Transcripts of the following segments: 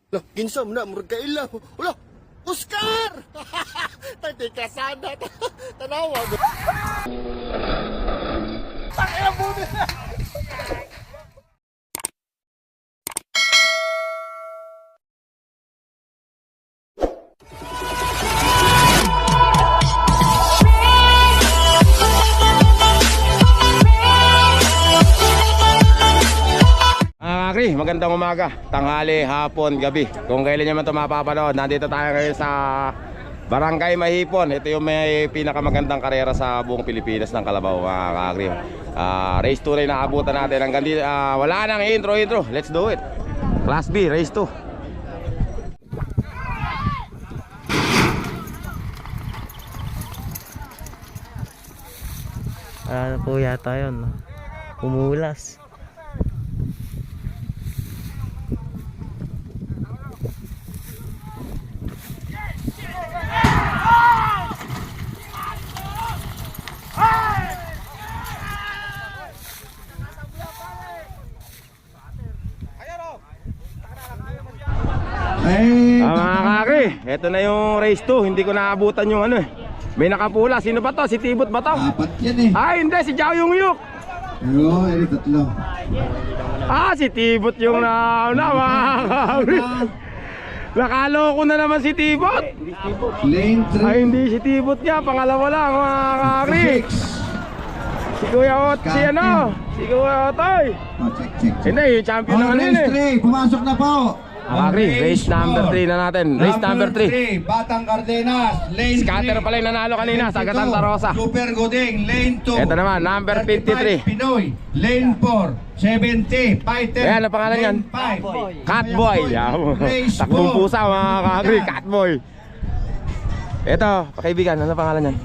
Lah, kinsa man na murag kaila. Ulo, Oscar! Tay kasada. Tanawa. Takya mo na. Magandang umaga, tanghali, hapon, gabi. Kung kailan nyo man ito mapapanood, nandito tayo ngayon sa Barangay Mahipon. Ito yung may pinakamagandang karera sa buong Pilipinas ng Kalabaw, mga kakri. Race 2 rin naabutan natin. Hanggang dito, wala nang intro. Let's do it. Class B, race 2. Ano po yata yun? Umulas. Mga kakri, ito na yung race 2. Hindi ko naabutan yung ano eh. May nakapula, sino ba to? Si Tibot ba to? Apat yan eh. Ay hindi, si Jao Yung Yuk. Oo, eri tatlo. Si Tibot yung nauna, mga kakri. Nakaloko na naman si Tibot. Lane 3. Ay hindi si Tibot niya, pangalawa lang, mga kakri. Si Kuya Ot, si ano? Si Kuya Otoy. Oh, check. Hindi, yung champion ng ano yun race eh. 3, pumasok na po. Kakri, race number 3 na natin. Race number 3. Batang Cardenas, lane 3. Scatter pala yung nanalo kanina sa Santa Rosa. Super Goding, lane 2. Ito naman, number 53. Pinoy, lane 4. 70, Fighter. Ayan, ang pangalan yan? 5. Catboy. Takbong pusa, mga kakri, Catboy. Ito, pakaibigan, ano pangalan yan?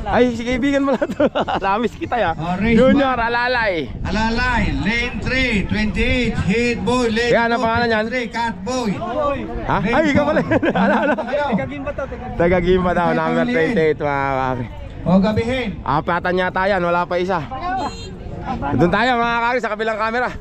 Ay, si kaibigan mo lang ito. Lamis kita ya. Junior Alalay. Alalay, lane 3, 28, Hit Boy, lane 2. Yan, ang pangalan yan? Catboy. Ha? Ay, ikaw pala. Taga-Gimba daw, number 28, mga kakri. O, gabihin. Apatan yata yan, wala pa isa. Doon tayo, mga kakri, sa kabilang camera.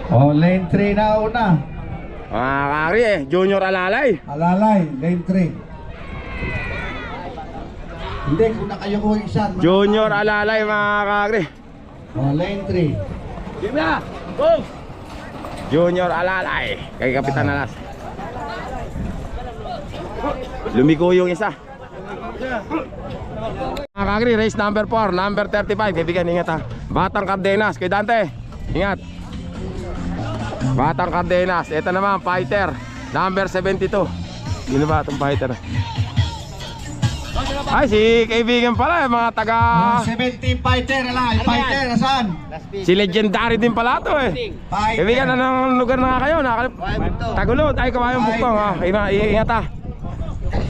O, lane 3 na una. Mga kakri Junior Alalay. Alalay, lane 3. Hindi, kung na kayo ko isa. Junior Alalay, mga kakri. O, lane 3. Junior Alalay. Kay Kapitan Alas. Lumiko yung isa. Mga kakri, race number 4, number 35. Kaibigan, ingat ha. Batang Cardenas, kay Dante. Ingat. Batang Cardenas. Ito naman, Fighter, number 72. Sino ba itong Fighter? Ay, si kaibigan pala, mga taga... 70 Fighter, Fighter, asan? Si Legendary din pala ito eh. Fighter. Kaibigan, anong lugar na kayo? Tagulod. Ay, Kabayong Bukong ha. Ingat ha.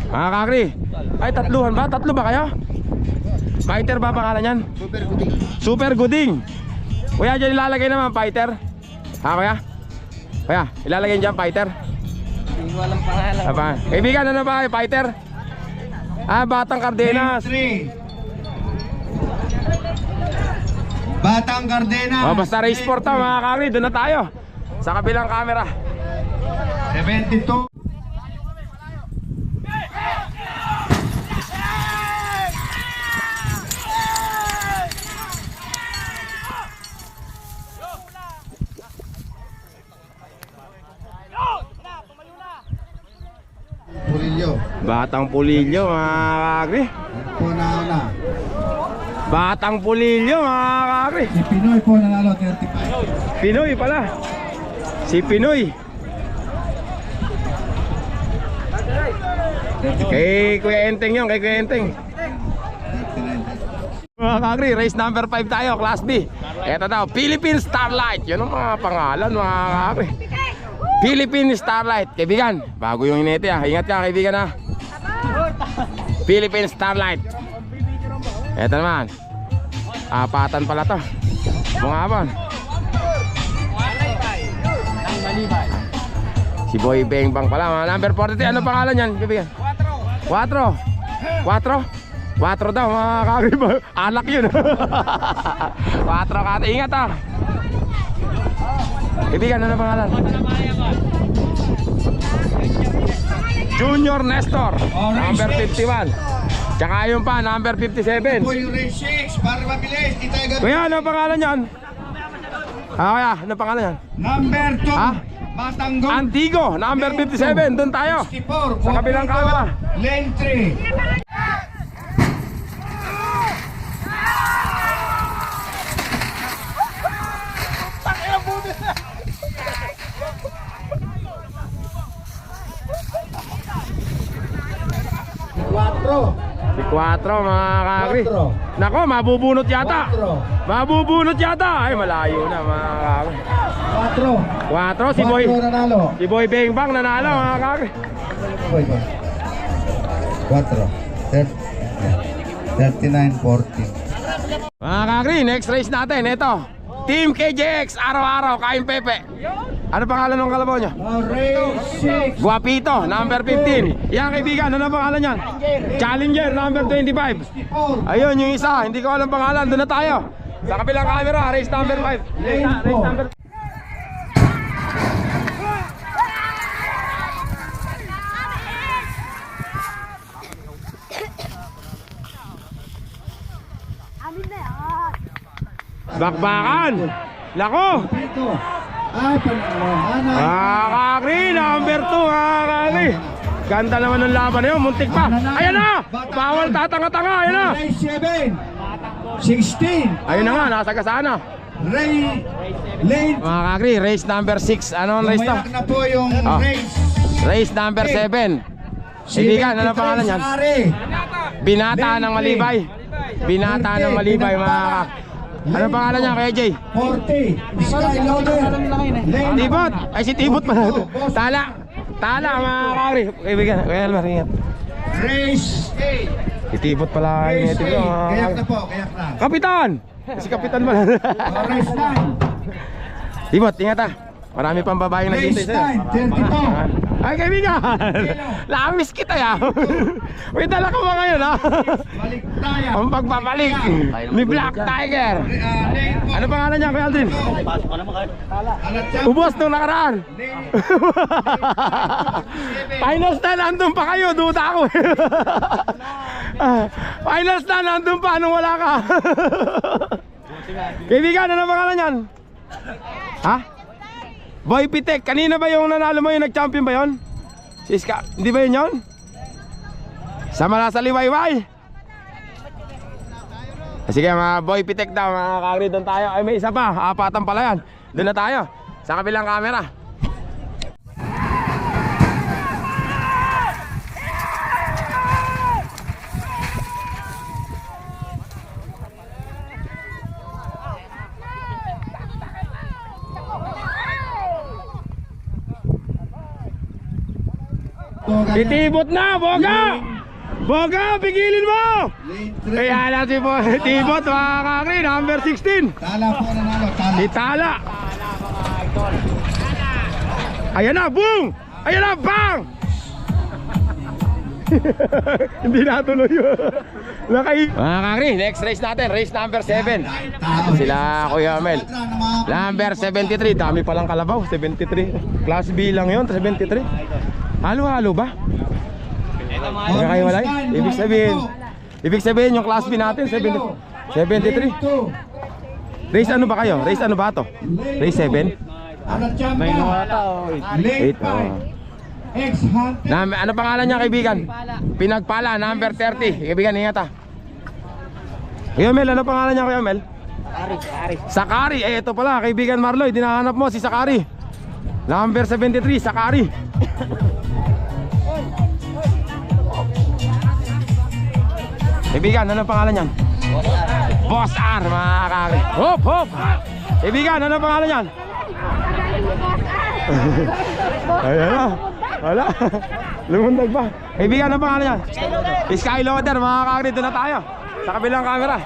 Mga kakri. Ay, tatluhan ba? Tatlo ba kayo? Fighter ba pangalan yan? Super Gooding. Kuya, dyan ilalagay naman Fighter. Ha, kuya? Kuya, ilalagay dyan Fighter. Hindi ko alam pangalan. Kaibigan, ano ba? Fighter? Batang Cardenas. Lane 3. Batang Cardenas. Basta race sport to, mga kakri. Doon na tayo. Sa kabilang camera. 72. Pulilyo. Batang Pulilyo, mga kakri. Una. Batang Pulilyo, mga kakri. Si Pinoy po nanalo 35. Pinoy pala. Si Pinoy. Kay Kuya Enteng yun, kay Kuya Enteng. Mga kakri, race number 5 tayo, Class B. Ito daw, Philippine Starlight. Yun ang mga pangalan, mga kakri. Philippine Starlight. Kaibigan, bago yung inete ah. Ingat ka kaibigan ah. Philippine Starlight. Ito naman, apatan pala to. Bungabon. Si Boy Beng Bang pala, number 43. Ano pangalan yan kaibigan? 4. 4 daw mga kakriba. Alak yun. 4 kata. Ingat ah. Kaibigan, ano pangalan? Junior Nestor, number 51. Tsaka yung pa, number 57. Po yung race 6 para mabilis. Di tayo ganun. Kuya, ano pangalan yan? Kuya, ano pangalan yan? Number 2. Ha? Batanggong. Antigo, number 57. Doon tayo. 64. Sa kabilang camera. Lane 3. Si 4 mga kakri. 4. Nako, mabubunot yata. 4. Mabubunot yata. Ay, malayo na mga kakri. 4. 4, si Boy. nanalo. Si Boy Beng Bang nanalo mga kakri. 39-40. Mga kakri, next race natin. Ito, Team KJX, araw-araw, kain pepe. Ano pangalan ng kalabaw niya? Race 6. Guapito, number 15. Yan kaibigan, ano pangalan niyan? Challenger, number 25. Ayun, yung isa, hindi ko alam pangalan. Doon na tayo. Sa kabilang camera, race number 5. Race number 5. Bakbakan. Lako. Ay, panalo. Kakri, number 2, kakri. Ganda naman ng laban na yun, muntik pa. Ayan na! Bawal tatanga-tanga, ayan na! Race 7. 16. Ayun na nga, nasa kasana. Lane. Mga kakri, race number 6. Ano ang race to? Umayak na po yung Ah. race. Race number 7. Kaibigan, ano pangalan yan? Binata ng Malibay. Binata ng Malibay, mga kakri. Ano pangalan niya, Kuya Jay? 40. Skyloader. Lane. Tibot! Ay, si Tibot pa. Tala! Tala, mga kakri. Kaibigan, Kuya Elmer, ingat. Race 8. Si Tibot pala. Race Ingat 8. ito, Kayak na po, kayak na. Kapitan! Si Kapitan pala. Race 9. Tibot, ingat ah. Marami pang babaeng naghihintay Race sa'yo. 9. 32. Ay, kaibigan! Lamis kita ya! May dala ka ba ngayon ha? Balik tayo. Ang pagpapalik ni Black Tiger. Ano pangalan niya, Kuya Aldrin? Ubos nung nakaraan. Finals na, nandun pa kayo. Duda ako. Finals na, nandun pa. Anong wala ka? Kaibigan, ano pangalan niyan? Ha? Boy Pitek, kanina ba yung nanalo mo yung nag-champion ba yun? Si Iska, hindi ba yun yun? Sama na sa liwayway. Sige mga Boy Pitek daw, mga kakri, doon tayo. Ay may isa pa, apatan pala yan. Doon na tayo, sa kabilang camera. Titibot na, Boga! Boga, pigilin mo! Kaya na si Tibot, mga kakri, number 16. Tala po nanalo. Tala. Si Tala. Ayan na, boom! Ayan na, bang! Hindi natuloy yun. Mga kakri, next race natin, race number 7. Sila Kuya Mel. Number 73, dami palang kalabaw, 73. Class B lang yun, 73. Halo-halo ba? Magkakaiwalay? Ibig sabihin yung class B natin 73. Race ano ba kayo? Race ano ba to? Race 7? 8 ano pangalan niya kaibigan? Pinagpala, number 30. Kaibigan, ingat ah. Kuya Mel, ano pangalan niya Kuya Mel? Sakari. Eh ito pala kaibigan Marloy, dinahanap mo si Sakari. Number 73, Sakari. Kaibigan, ano pangalan niyan? Boss R, mga kakri. Hop, hop. Kaibigan, ano pangalan yan? Ayan na. Wala. Lumundag pa. Kaibigan, ano pangalan yan? Skyloader, mga kakri. Doon na tayo. Sa kabilang camera.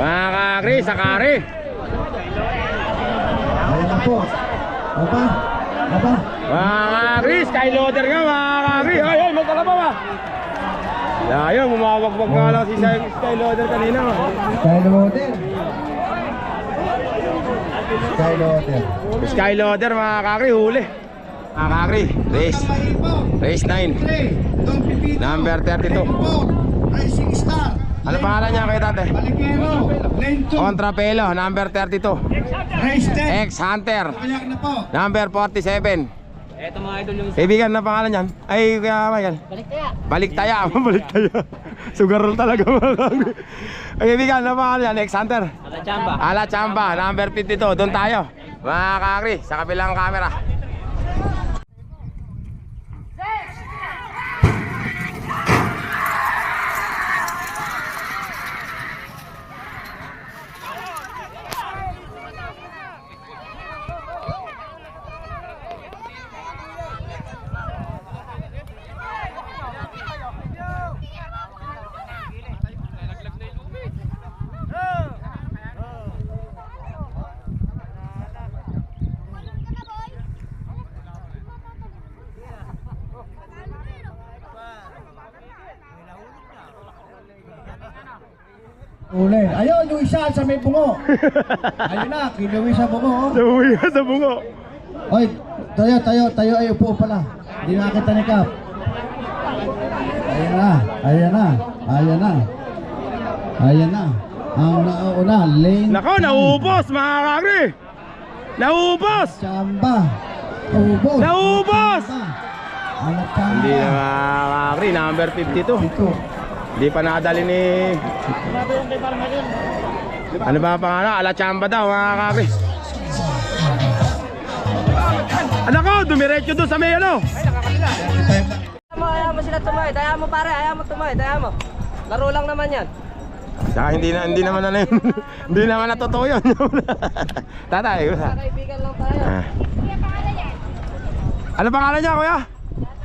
Mga kakri, sa kari. Ayan po. Apa? Mga kakri, skyloader nga mga kakri. Ay, ay, may kalabaw ah. Ayun, mumawag-wag nga lang si skyloader kanina. Skyloader mga kakri, huli. Mga kakri, race 9. Number 32. Rising Star. Ano pangalan niya kayo tate? Balikero. Lane 2. Contrapelo, number 32. Race 10. Ex-Hunter, Kayak na po. number 47. Eto mga idol yung kaibigan na pangalan niyan. Ay, kuya Michael. Baliktaya. Baliktaya. Sugarol talaga mga kakri. Ay, kaibigan na pangalan niyan, Ex-Hunter. Ala Chamba, number 52. Doon tayo. Mga kakri, sa kabilang camera. Uli. Ayun, yung isa sa may bungo. Ayun na, kinuwi sa bungo. Nauwi ka sa bungo. Oy, tayo. Ay, upo pala. Hindi nakita ni Kap. Ayan na. Ang nauna, lane. Nako, naubos mga kakri. Naubos. Chamba. Ubos. Naubos. Anak Chamba. Hindi na mga kakri, number 52. Ito. Hindi pa nakadali ni... Ano ba ang pangalan? Ala Chamba daw mga kakri. Anak ko, dumiretso doon sa may ano. Ayaw mo sila tumayo, daya mo pare, ayaw mo tumayo, daya mo. Laro lang naman yan. Saka hindi naman ano yun. Hindi naman na totoo yun. Tatay, Kaibigan lang tayo. ano pangalan niya kuya?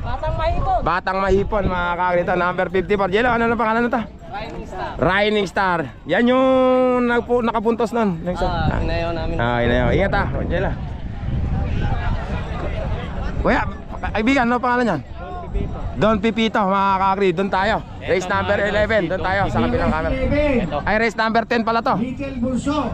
Batang mahipon. Batang Mahipon mga kakrito, number 54. Jello, ano na pangalan nito? Rising Star. Yan yung nakapuntos nun. Inayaw namin. Inayaw. Ingat ah, Jello. Kuya, kaibigan, ano pangalan niyan? Don Pipito, mga kakri, doon tayo. Race number 11, doon tayo sa kabilang camera. Ay, race number 10 pala to. Little Bulso.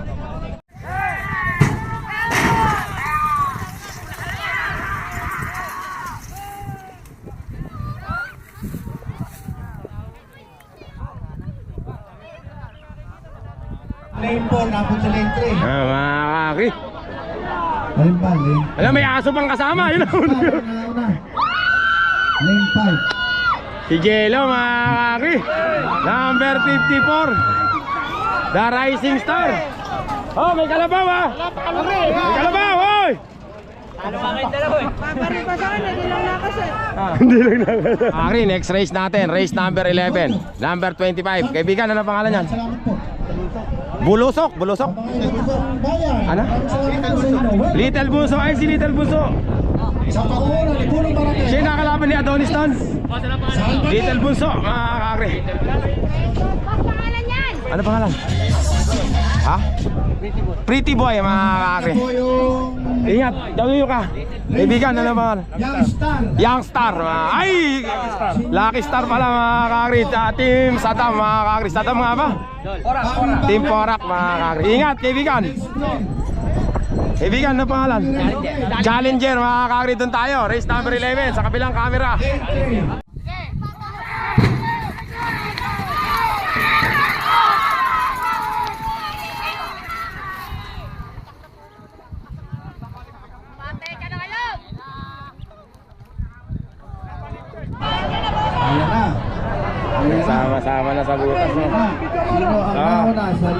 Lane 4, napon sa lane 3. Mga kakri. Lane 5, lane. Alam, may aso pang kasama. Yun ang Nauna. Lane 5. si Jello, mga kakri. Number 54. The Rising Star. Oh, may kalabaw ah. May kalabaw, oy. Ano ba kayo dalawa eh? Hindi lang nakasama. Kakri, next race natin. Race number 11. Number 25. Kaibigan, ano pangalan yan? Salamat po. Bulusok. Ano? Little Buso. Ay, si Little Buso. Sa Pakulo, Lipunong Barangay. Siya yung nakalaban ni Adonis Ton. Little Buso, mga kakri. Ano pangalan? Ha? Pretty Boy, mga kakri. Ito yung Ingat, daw ka. Kaibigan, ano pangalan? Youngstar. Youngstar. Ay! Lucky Star pala, mga kakri. Team Saddam, mga kakri. Saddam nga ba? Team Porak, mga kakri. Ingat, kaibigan. Kaibigan, ano pangalan? Challenger, mga kakri. Doon tayo. Race number 11 sa kabilang camera. Ayan na. Sama-sama na sa butas.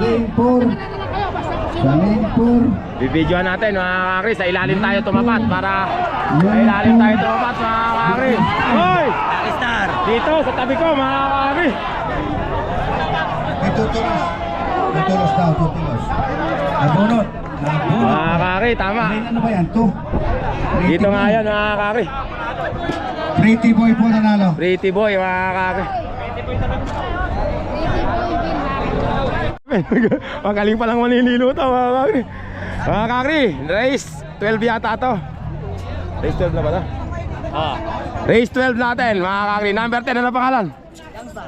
lane 4. Sa lane 4. Bibidyoan natin mga kakri. Sa ilalim tayo tumapat para sa ilalim tayo tumapat mga kakri. Hoy! Star. Dito sa tabi ko mga kakri. May tutulos. Tutulos daw, tutulos. Nabunot. Nabunot. Mga kakri, tama. Lane ano ba yan? 2. Dito nga yan mga kakri. Pretty boy po nanalo. Pretty boy mga kakri. Magaling palang maninilo to mga kakri. Mga kakri, race 12 yata to. Race 12 na ba to? Race 12 natin mga kakri. Number 10 ano pangalan?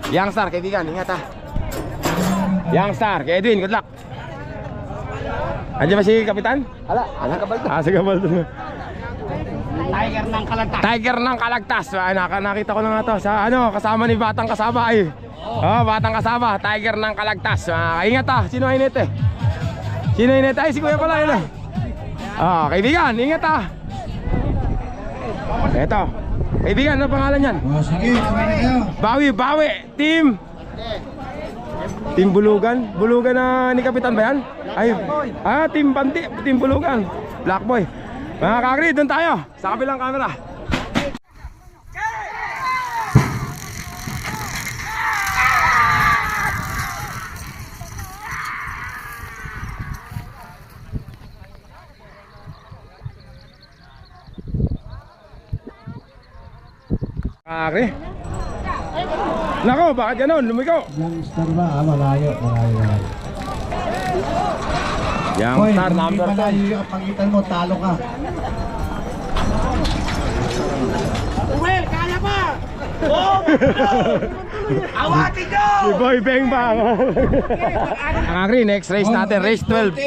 Youngstar, kaibigan, ingat ha. Youngstar, kay Edwin, good luck. Andiyan ba si Kapitan? Ala, Kabaldo. Si Kabaldo. Tiger ng Kalagtas. Tiger ng Kalagtas. Nakita ko na nga to sa kasama ni Batang Kasaba ay. Batang Kasaba, Tiger ng Kalagtas. Ingat ha, sino inete? Sino inete? Ay, si Kuya pala yun. Kaibigan, ingat ha. Eto. Kaibigan, ano pangalan yan? Sige, kumain na kayo. Bawi, team Bulugan. Bulugan na ni Kapitan ba yan? Ay, team Panti, team Bulugan. Black Boy. Mga kakri, doon tayo sa kabilang camera. Kakri. Nako, bakit ganun? Lumiko. Youngstar ba? Malayo. Youngstar number 10. Yung pagitan mo, talo ka. Well, kaya pa! Awatin nyo! Si Boy Beng ba? Kakri, next race natin, race 12.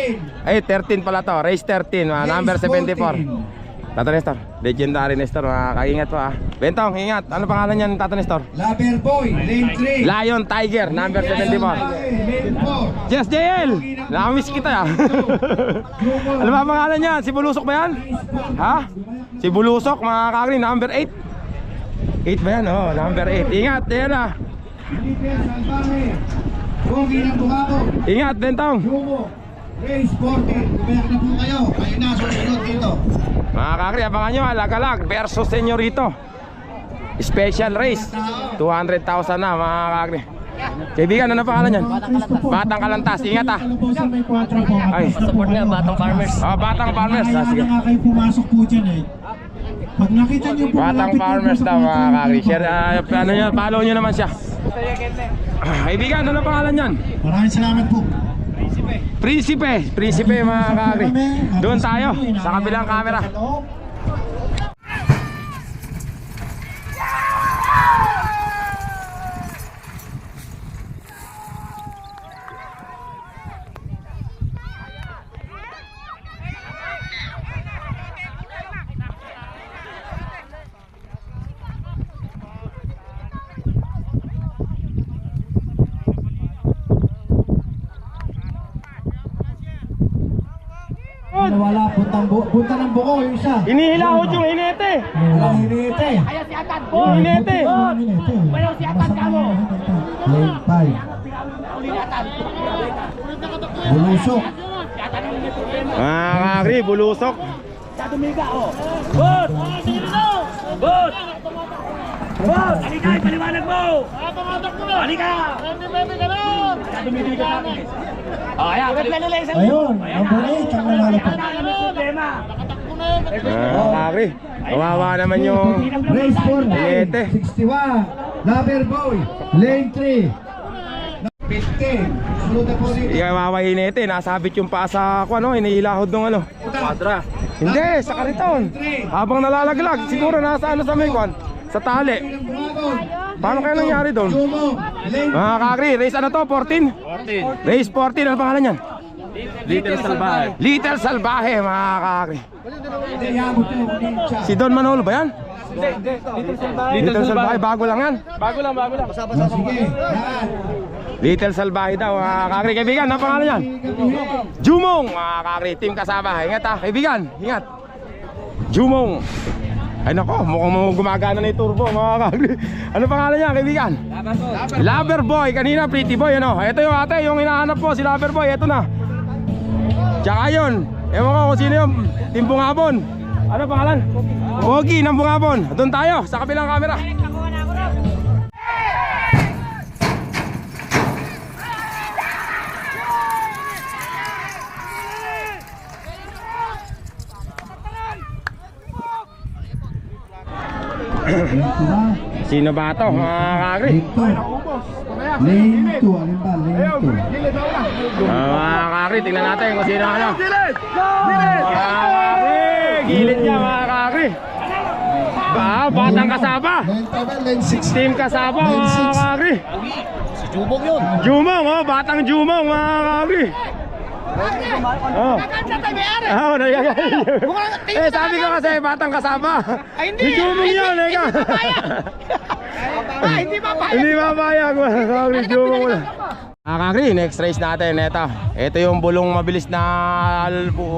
Ay, 13 pala to, race 13, number 74. Tata Nestor, legendary Nestor, kaingat po Bentong, ingat, ano pangalan yan Tata Nestor? Lover Boy, lane 3. Lion Tiger, number 74. Lane 4. Yes, JL! Nakamiss kita ya. Ano ba pangalan yan? Si Bulusok ba yan? Ha? Si Bulusok, mga kakri, number 8. 8 ba yan? Number 8. Ingat, yan Felipe Salvaje, Pogi ng Bukaco. Ingat, Bentong. Jumo, race 14. Kumayak na po kayo. Kayo na, susunod dito. Mga kakri, abangan nyo, Alagalag versus Senyorito. Special race 200,000 na mga kakri. Kaibigan, ano pangalan yan? Batang Kalantas, ingat Ay, Support nga, Batang Farmers. Batang Farmers. Sige. Kaya kayo pumasok po dyan eh. Pag nakita niyo po Batang Farmers daw mga kakri. Share, follow nyo naman siya. Kaibigan, ano pangalan yan? Maraming salamat po. Prinsipe mga kakri. Doon tayo sa kabilang camera. Nawala, punta ng buko yung isa. Inihilahod yung hinete. Walang hinete. Ayan si Atan po! Yung hinete. Walang hinete. Walang si Atan ka mo! Lane 5. Bulusok. Mga kakri, Bulusok. Sa Dominga, Bot! Bot! Bot! Halika, ipaliwanag mo! Halika! Sa Dominga ka sa akin. Ayan, Ayun, number 8 ang nanalo po. Mga kakri, kawawa naman yung Race 4, hinete. 61. Lover Boy, lane 3. 15. Sunod na po dito. Kawawa hinete, nasabit yung paa sa hinihilahod ng Quadra. Hindi, sa kariton. Habang nalalaglag, siguro nasa sa may sa tali. Paano kaya nangyari doon? Mga kakri, race ano to? 14? Race 14, ano pangalan yan? Little Salvaje. Little Salvaje, mga kakri. Si Don Manolo ba yan? Little Salvaje, bago lang yan. Bago lang. Sige, yan. Little Salvaje daw, mga kakri. Kaibigan, ano pangalan yan? Jumong, mga kakri, team kasama. Ingat kaibigan, ingat. Jumong. Ay nako, mukhang gumagana na yung turbo mga kakri. Ano pangalan niya kaibigan? Lover Boy. Kanina Pretty Boy ano. Ito yung ate, yung hinahanap po si Lover Boy. Ito na. Tsaka yun, ewan ko kung sino yung Team Bungabon. Ano pangalan? Pogi ng Bungabon. Doon tayo sa kabilang camera. Sino ba ito mga kakri? Lane 2, alin ba? Lane 2. Mga kakri, tingnan natin kung sino ano. Mga kakri, gilid niya mga kakri. Batang Kasaba. Lane 7, lane 6. Team Kasaba mga kakri. Si Jumong yun. Jumong, oh, batang Jumong mga kakri. Oh. Eh, sabi ko kasi batang Kasaba. Si Jumong yun, eka. Hindi papayag mga kakri, Jumong mo na. Mga kakri, next race natin, ito yung bulong mabilis na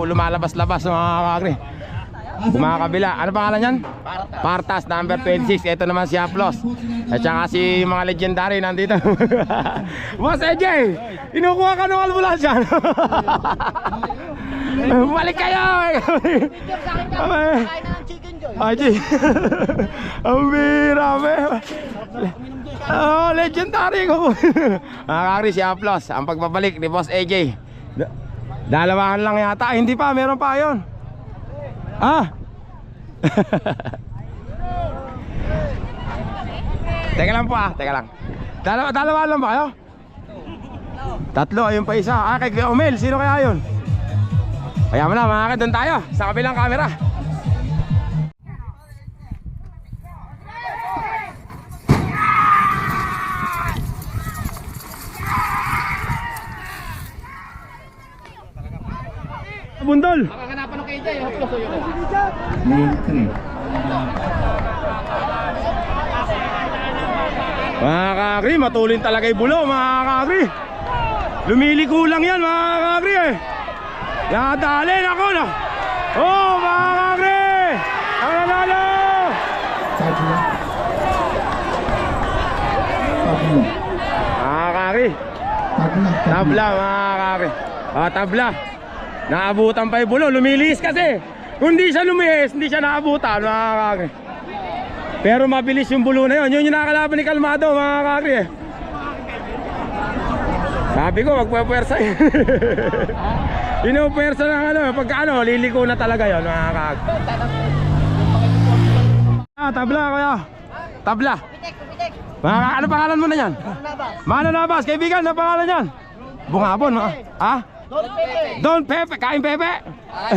lumalabas-labas mga kakri. Kumakabila, ano pangalan yan? Partas, number 26. Ito naman si Aplos. At saka si mga legendary nandito. Boss AJ, inukuha ka ng ambulansya. Balik kayo. AJ, ang bira. Oh, legendary ko. Mga kakri, si Aplos. Ang pagbabalik ni Boss AJ. Dalawahan lang yata. Hindi pa, meron pa yun. Teka lang po teka lang. Dalawa lang ba kayo? Tatlo, ayun pa isa. Kay Kuya Omel, sino kaya yun? Kaya mo na mga kakri, doon tayo sa kabilang camera. Bundol. Lane 3. Mga kakri, matulin talaga yung bulo mga kakri. Lumiliko lang yan mga kakri eh. Nadalin ako na. Oh mga kakri, ang nanalo. Mga kakri, tabla mga kakri. Tabla. Naabutan pa yung bulo, lumilis kasi. Kung di siya lumihis, hindi siya naabutan mga kakri. Pero mabilis yung bulo na yun. Yun yung nakakalaban ni Kalmado mga kakri eh. Sabi ko magpapwersa eh. Pinupwersa ng ano, pagka ano, liliko na talaga yun mga kakri. Tabla kuya. Tabla. Ano pangalan mo na yan? Mananabas. Kaibigan, ano pangalan yan? Bungabon ha? Don Pepe, kain Pepe.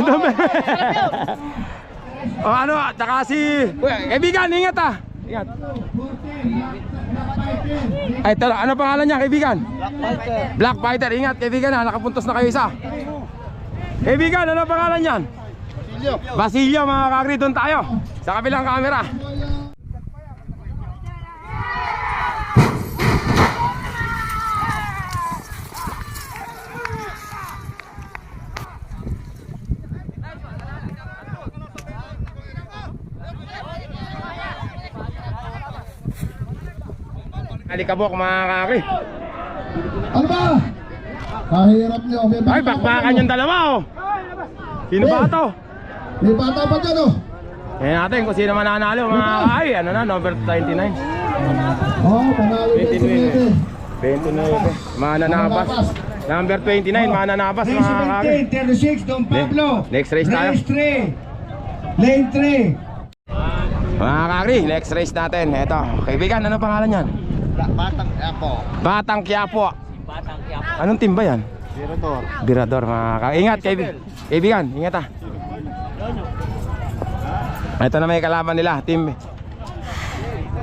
Don Pepe. O ano, tsaka si kaibigan, ingat Ingat. Ay, ito, ano pangalan niya kaibigan? Black Fighter, ingat kaibigan nakapuntos na kayo isa. Kaibigan, ano pangalan niyan? Basilio mga kakri, doon tayo sa kabilang camera. Alikabok mga kakri. Ano ba? Kahirap niyo. Ay, bakbakan yung dalawa oh. Sino ba ito? May bata pa dyan oh. Ngayon natin kung sino mananalo mga kakri. Ano na, number 29. Oh, panalo 29. Mananabas. Number 29, Mananabas mga kakri. 36, Don Pablo. Next race tayo. Lane 3. Mga kakri, next race natin. Ito, kaibigan, ano pangalan yan? Batang Quiapo. Batang Quiapo. Anong team ba yan? Birador mga kakri. Ingat kaibigan, ingat Ito na may kalaban nila, Team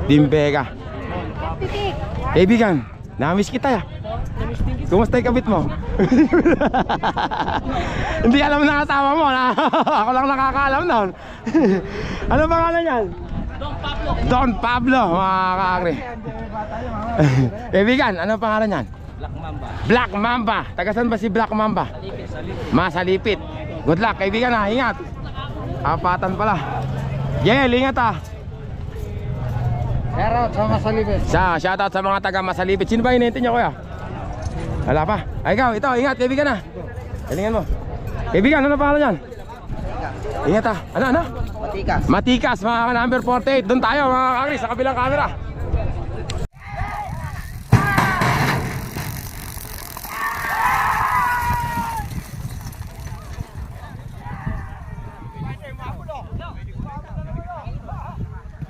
Vega. Kaibigan, namiss kita Kumusta yung kabit mo? Hindi alam na kasama mo na. Ako lang nakakaalam noon. Ano pangalan yan? Don Pablo mga kakri. Kaibigan, ano pangalan yan? Black Mamba. Taga saan ba si Black Mamba? Masalipit. Good luck kaibigan ingat. Apatan pala. Jel, ingat ah. Shoutout sa Masalibet. Shoutout sa mga taga Masalibit. Sino ba hinihintay niyo, kuya? Wala pa. Ay, ikaw, ito, ingat, kaibigan na. Galingan mo. Kaibigan, ano pangalan yan? Ingat ah. Ano? Matikas. Matikas, mga number 48. Doon tayo, mga kakri, sa kabilang camera.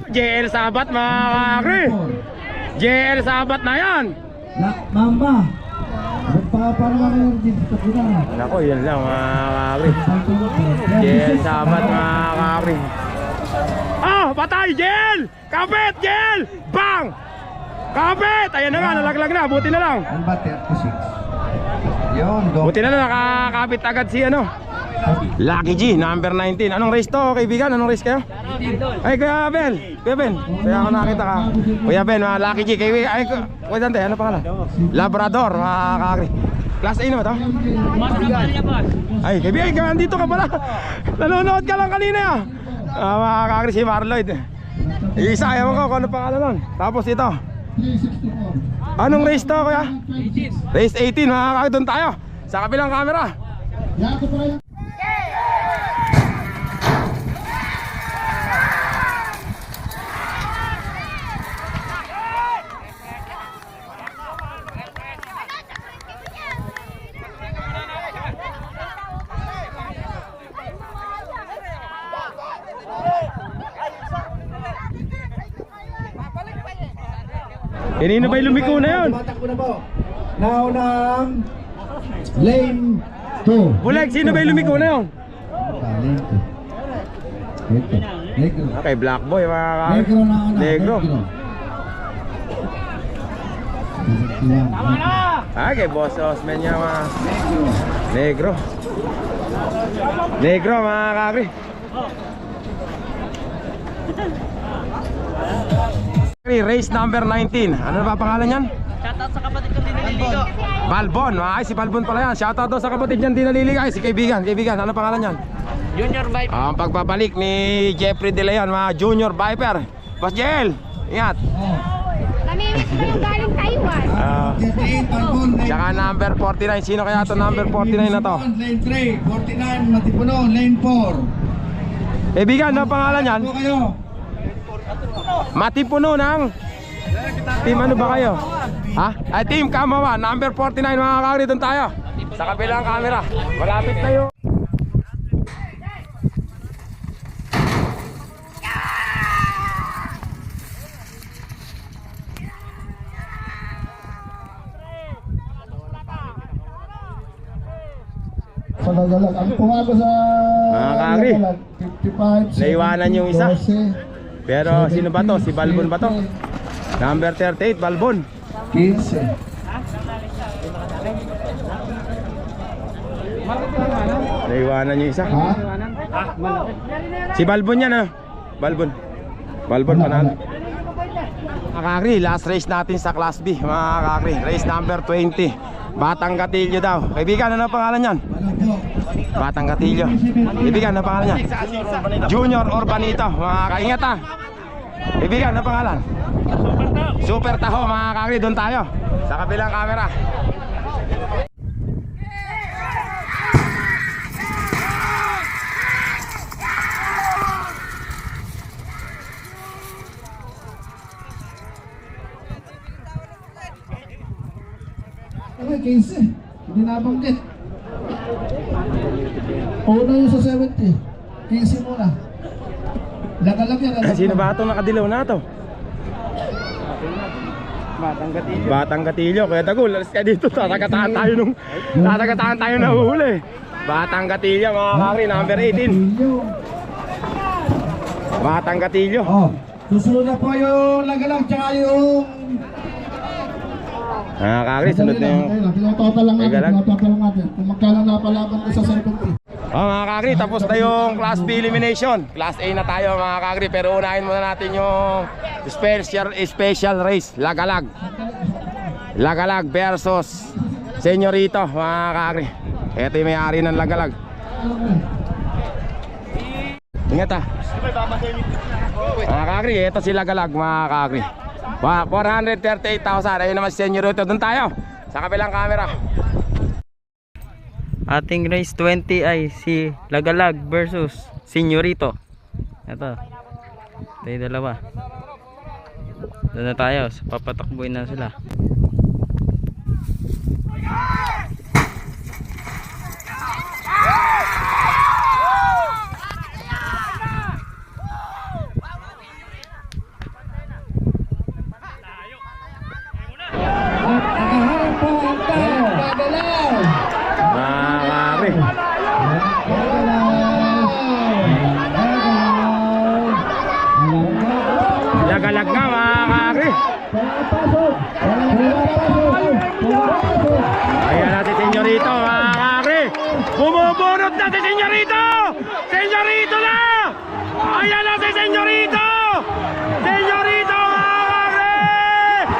JL Sabat, mga kakri. JL Sabat na yan. Mamba. Magpaparoon kayo dito sa kuna. Nako, yun lang, mga kakri. JL Sabat, mga kakri. Ah, patay, JL! Kapit, JL! Bang! Kapit! Ayan na nga, nalaglag na, buti na lang. Ang batter to 6. Yun, Buti na lang, nakakapit agad si ano Lucky G, number 19. Anong race to, kaibigan? Anong race kayo? Ay, Kuya Ben. Kuya Ben, kaya ako nakita ka. Kuya Ben, mga Lucky G. Ay, Kuya Dante, ano pangalan? Labrador, mga kakri. Class A na ba ito? Ay, kaibigan, dito ka pala. Nanonood ka lang kanina ya. Mga kakri, si Marloyd. Isa, ewan ko kung ano pangalan nun. Tapos ito. Anong race to, kuya? Race 18, mga kakri, doon tayo. Sa kabilang camera. Kanina ba'y lumiko na yun? Tumatakbo na po. Naunang lane 2. Bulag, sino ba'y lumiko na yun? Lane 2. Negro. Okay, Black Boy, mga kakri. Negro na una. Negro. Ah, kay Boss Osman niya, mga Negro. Negro, mga kakri. Race number 19. Ano ba pangalan yan? Shoutout sa kapatid ko din naliligo. Balbon. Ay, si Balbon pala yan. Shoutout daw sa kapatid niyan, di naliligay. Si kaibigan. Ano pangalan yan? Junior Vibe. Ang pagbabalik ni Jeffrey De Leon, mga Junior Viper. Boss JL, ingat. Namimiss ko yung galing Taiwan. Tsaka number 49. Sino kaya to number 49 na to? Lane 3, 49, Matipuno, lane 4. Kaibigan, ano pangalan yan? Po kayo. Matipuno ng team ano ba kayo? Ha? Ay, team Kamawa, number 49, mga kakri, doon tayo. Sa kabilang camera. Malapit na yun. Palagalag. Ang pumago sa Mga kakri. 55. Naiwanan yung isa. 12, Pero sino ba to? Si Balbon ba to? Number 38, Balbon. 15. Naiwanan yung isa. Ha? Si Balbon yan, ano? Balbon panalo. Mga kakri, last race natin sa Class B. Mga kakri, race number 20. Batang Gatillo daw. Kaibigan, ano pangalan yan? Batang Gatillo. Kaibigan, ano pangalan yan? Junior Urbanito. Mga kaingat ha. Kaibigan, ano pangalan? Super Taho, mga kakri, doon tayo. Sa kabilang camera. Ay, 15. Hindi nabanggit. Una yung sa 70. 15 muna. Lagalag yan. Sino ba itong nakadilaw na to? Batang Gatillo. Kaya Dagul, alas ka dito. Tatagataan tayo na uhuli. Batang Gatillo, mga kakri, number 18. Batang Gatillo. Oh, susunod na po yung lagalag tsaka yung... Mga kakri, sunod na yung... Tinototal lang natin, Lagalag. tinototal lang natin. Kung magkano napalaban ko sa 70. Mga kakri, tapos na yung Class B elimination. Class A na tayo, mga kakri. Pero unahin muna natin yung special race, Lagalag versus Senyorito, mga kakri. Ito yung may-ari ng Lagalag. Ingat ah. Mga kakri, ito sila galag mga kakri. 438,000. Ayun naman si Senyorito. Doon tayo sa kabilang camera. Ating race 20 ay si Lagalag versus Senyorito. Ito. Ito yung dalawa. Doon na tayo. Papatakbuhin na sila. Nakaharap po ang Gagalaw. Mga kakri. Lagalag nga mga kakri. Ayan na si Senyorito mga kakri. Bumubunot na si Senyorito. Senyorito na. Ayan na si Senyorito. Senyorito mga kakri.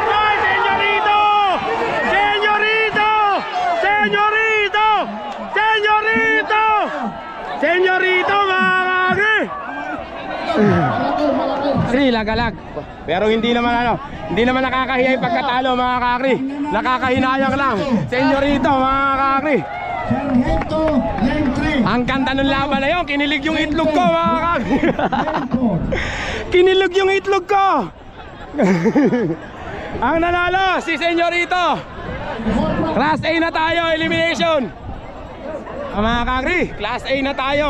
Ay Senyorito. Senyorito. Senyorito. Senyorito. Senyorito mga kakri. Si Lagalag. Pero hindi naman hindi naman nakakahiya yung pagkatalo mga kakri. Nakakahinayang lang. Senyorito mga kakri. Sargento Lentre. Ang ganda ng laban na yun, kinilig yung itlog ko mga kakri. Kinilig yung itlog ko. Ang nanalo si Senyorito. Class A na tayo, elimination. Mga kakri, Class A na tayo.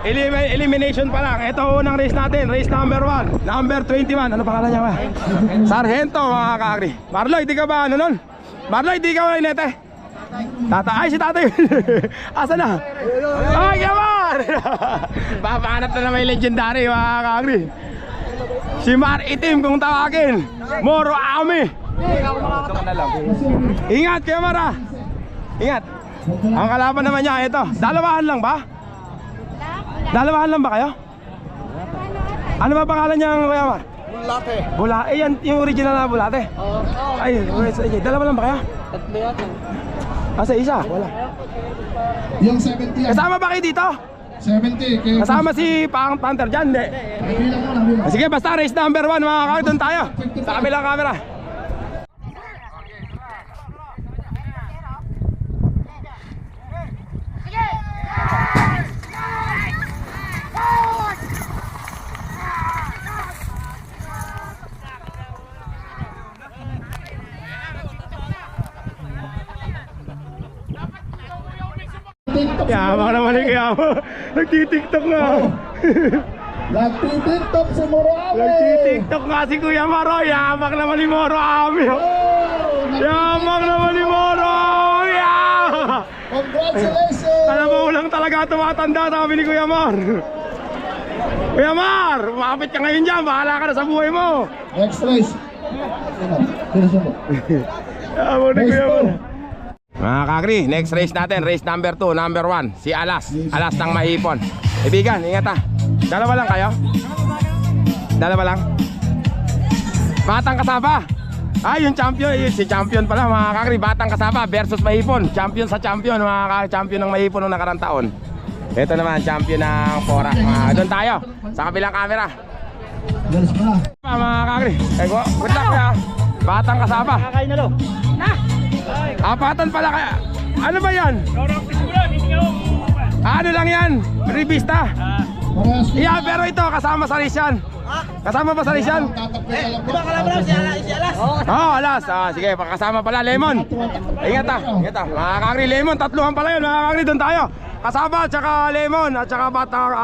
Elimination pa lang. Ito unang race natin, race number 1, number 21. Ano pangalan niya ba? Sargento mga kakri. Marloy, di ka ba ano nun? Marloy, di ka ba inete? Tata, ay si tatay. Asa na? Ay, yaman! Papahanap na may legendary mga kakri. Si Mar Itim kung tawagin. Moro Ami. Ingat kayo Mara. Ingat. Ang kalaban naman niya ito. Dalawahan lang ba? Dalawahan lang ba kayo? Ano ba pangalan niya Kuya Mar? Bulate. Bulate. Yan yung original na bulate. Ay, dalawa lang ba kayo? Tatlo yata. Asa isa? Wala. Yung 70 yan. Kasama ba kayo dito? 70. Kaya Kasama si Panther dyan, hindi? bilang mo, nabilang. Sige, basta race number 1 mga kakri, doon tayo. Sa kabilang camera. TikTok. Yaman naman ni Kiyama. Nagtitiktok nga. Nagtitiktok si Moro Ame. Nagtitiktok nga si Kuya Maro. Yamak naman ni Moro Ami. Yamak naman ni Moro Ami. Congratulations. Alam mo lang talaga tumatanda, sabi ni Kuya Mar. Kuya Mar, umapit ka ngayon dyan. Bahala ka na sa buhay mo. Next race. Sino sumo? Yaman ni Race Kuya Mar. 4. Mga kakri, next race natin, race number 2, number 1, si Alas, Alas ng Mahipon. Ibigan, ingat ah. Dalawa lang kayo? Dalawa lang? Batang Kasaba. Ay, yung champion, si champion pala mga kakri, Batang Kasaba versus Mahipon. Champion sa champion, mga champion ng Mahipon noong nakarang taon. Ito naman, champion ng Porak. Doon tayo, sa kabilang camera. Galis mo na. Mga kakri, good luck kaya. Batang Kasaba. Kakain na lo. Apatan pala kaya. Ano ba yan? Ano lang yan? Revista? Parehas ko. Yeah, pero ito kasama sa race yan. Kasama ba sa race yan? Oo, Alas. Sige, kasama pala Lemon. Ingat ah, ingat ah. Mga kakri, Lemon, tatluhan pala yun. Mga kakri, doon tayo. Kasama at saka Lemon at saka Batang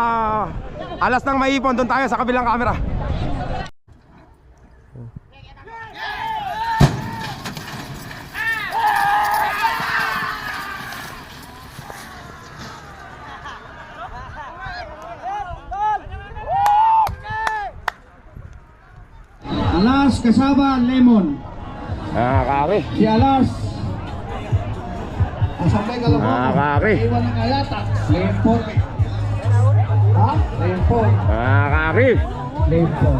Alas ng Mahipon. Doon tayo sa kabilang camera. Alas kasama Lemon. Mga kakri. Si Alas. Asambay ka lang mo. Mga kakri. Iwan ng kayata. Lempot. Ha? Lempot. Mga kakri. Lempot.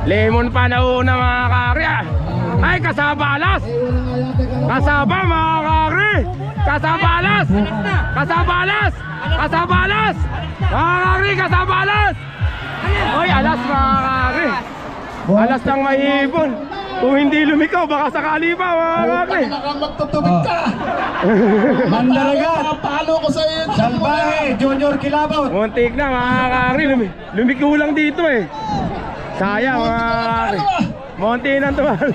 Lemon pa nauna mga kakri ah. Ay, kasama Alas. Iwan ng kayata ka lang. Kasama mga kakri. Kasama Alas. Kasama Alas. Kasabalas! Mga kakri, kasabalas! Oy, alas mga kakri. Alas ng mahipon. Kung hindi lumikaw, baka sakali pa mga kakri. Magtutubig ka. Mandaragat. Palo ko sa iyo. Salbahe, Junior Kilabot. Muntik na mga kakri. Lumikaw lang dito eh. Sayang mga kakri. Munti nang tumal.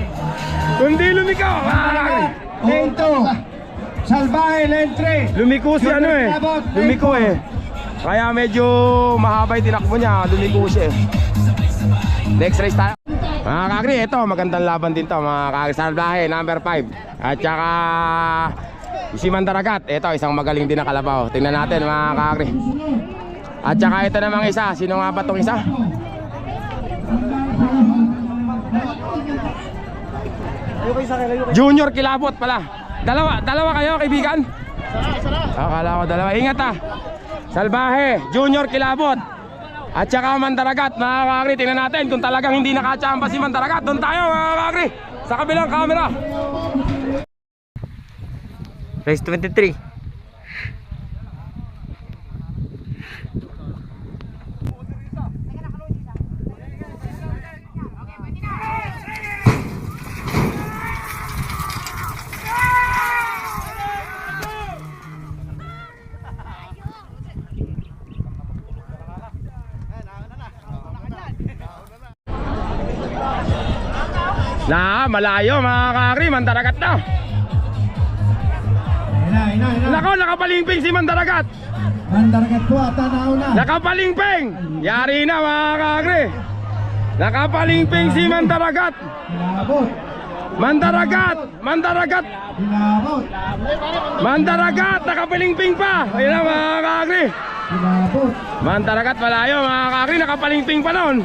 Kundi lumikaw mga kakri. Lane 2. Salbahe, lane 3. Lumiko si ano eh. Lumiko eh. Kaya medyo mahaba yung tinakbo niya. Lumiko siya eh. Next race tayo. Mga kakri, ito magandang laban din to mga kakri. Salbahe, number 5. At saka si Mandaragat. Ito isang magaling din na kalabaw. Tingnan natin mga kakri. At saka ito namang isa. Sino nga ba itong isa? Junior Kilabot pala. Dalawa kayo kaibigan? Akala ko dalawa. Ingat ah. Salbahe, Junior Kilabot. At saka Mandaragat, mga kakri. Tingnan natin kung talagang hindi nakachamba si Mandaragat. Doon tayo mga kakri. Sa kabilang camera. Race 23. Malayo mga kakri. Mandaragat na. Nako, nakapalingping si Mandaragat. Mandaragat po at nauna. Nakapalingping. Yari na mga kakri. Nakapalingping si Mandaragat. Kilabot. Mandaragat. Mandaragat. Kilabot. Mandaragat. Nakapalingping pa. Ayun na mga kakri. Kilabot. Mandaragat malayo mga kakri. Nakapalingping pa noon.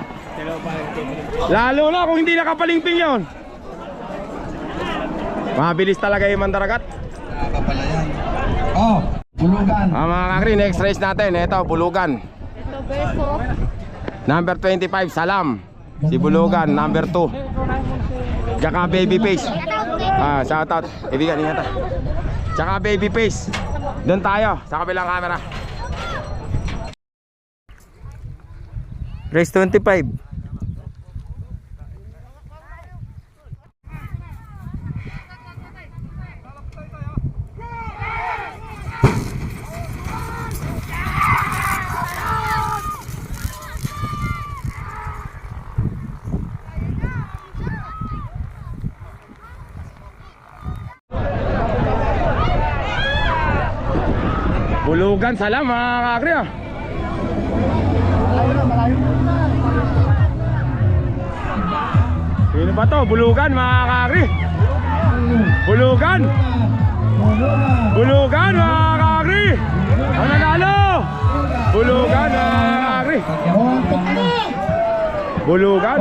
Lalo na kung hindi nakapalingping yon. Mabilis talaga yung Mandaragat. Oh, Bulugan. Mga kakri, next race natin. Ito, Bulugan. Ito, Verso. Number 25, Salam. Si Bulugan, number 2. Tsaka Babyface. Shoutout. Ibigan, ingat ah. Tsaka Babyface. Doon tayo, sa kabilang camera. Race 25. Bulugan, Salam mga kakri ah. Sino ba to? Bulugan mga kakri. Bulugan. Bulugan mga kakri. Ang nanalo. Bulugan mga kakri. Bulugan.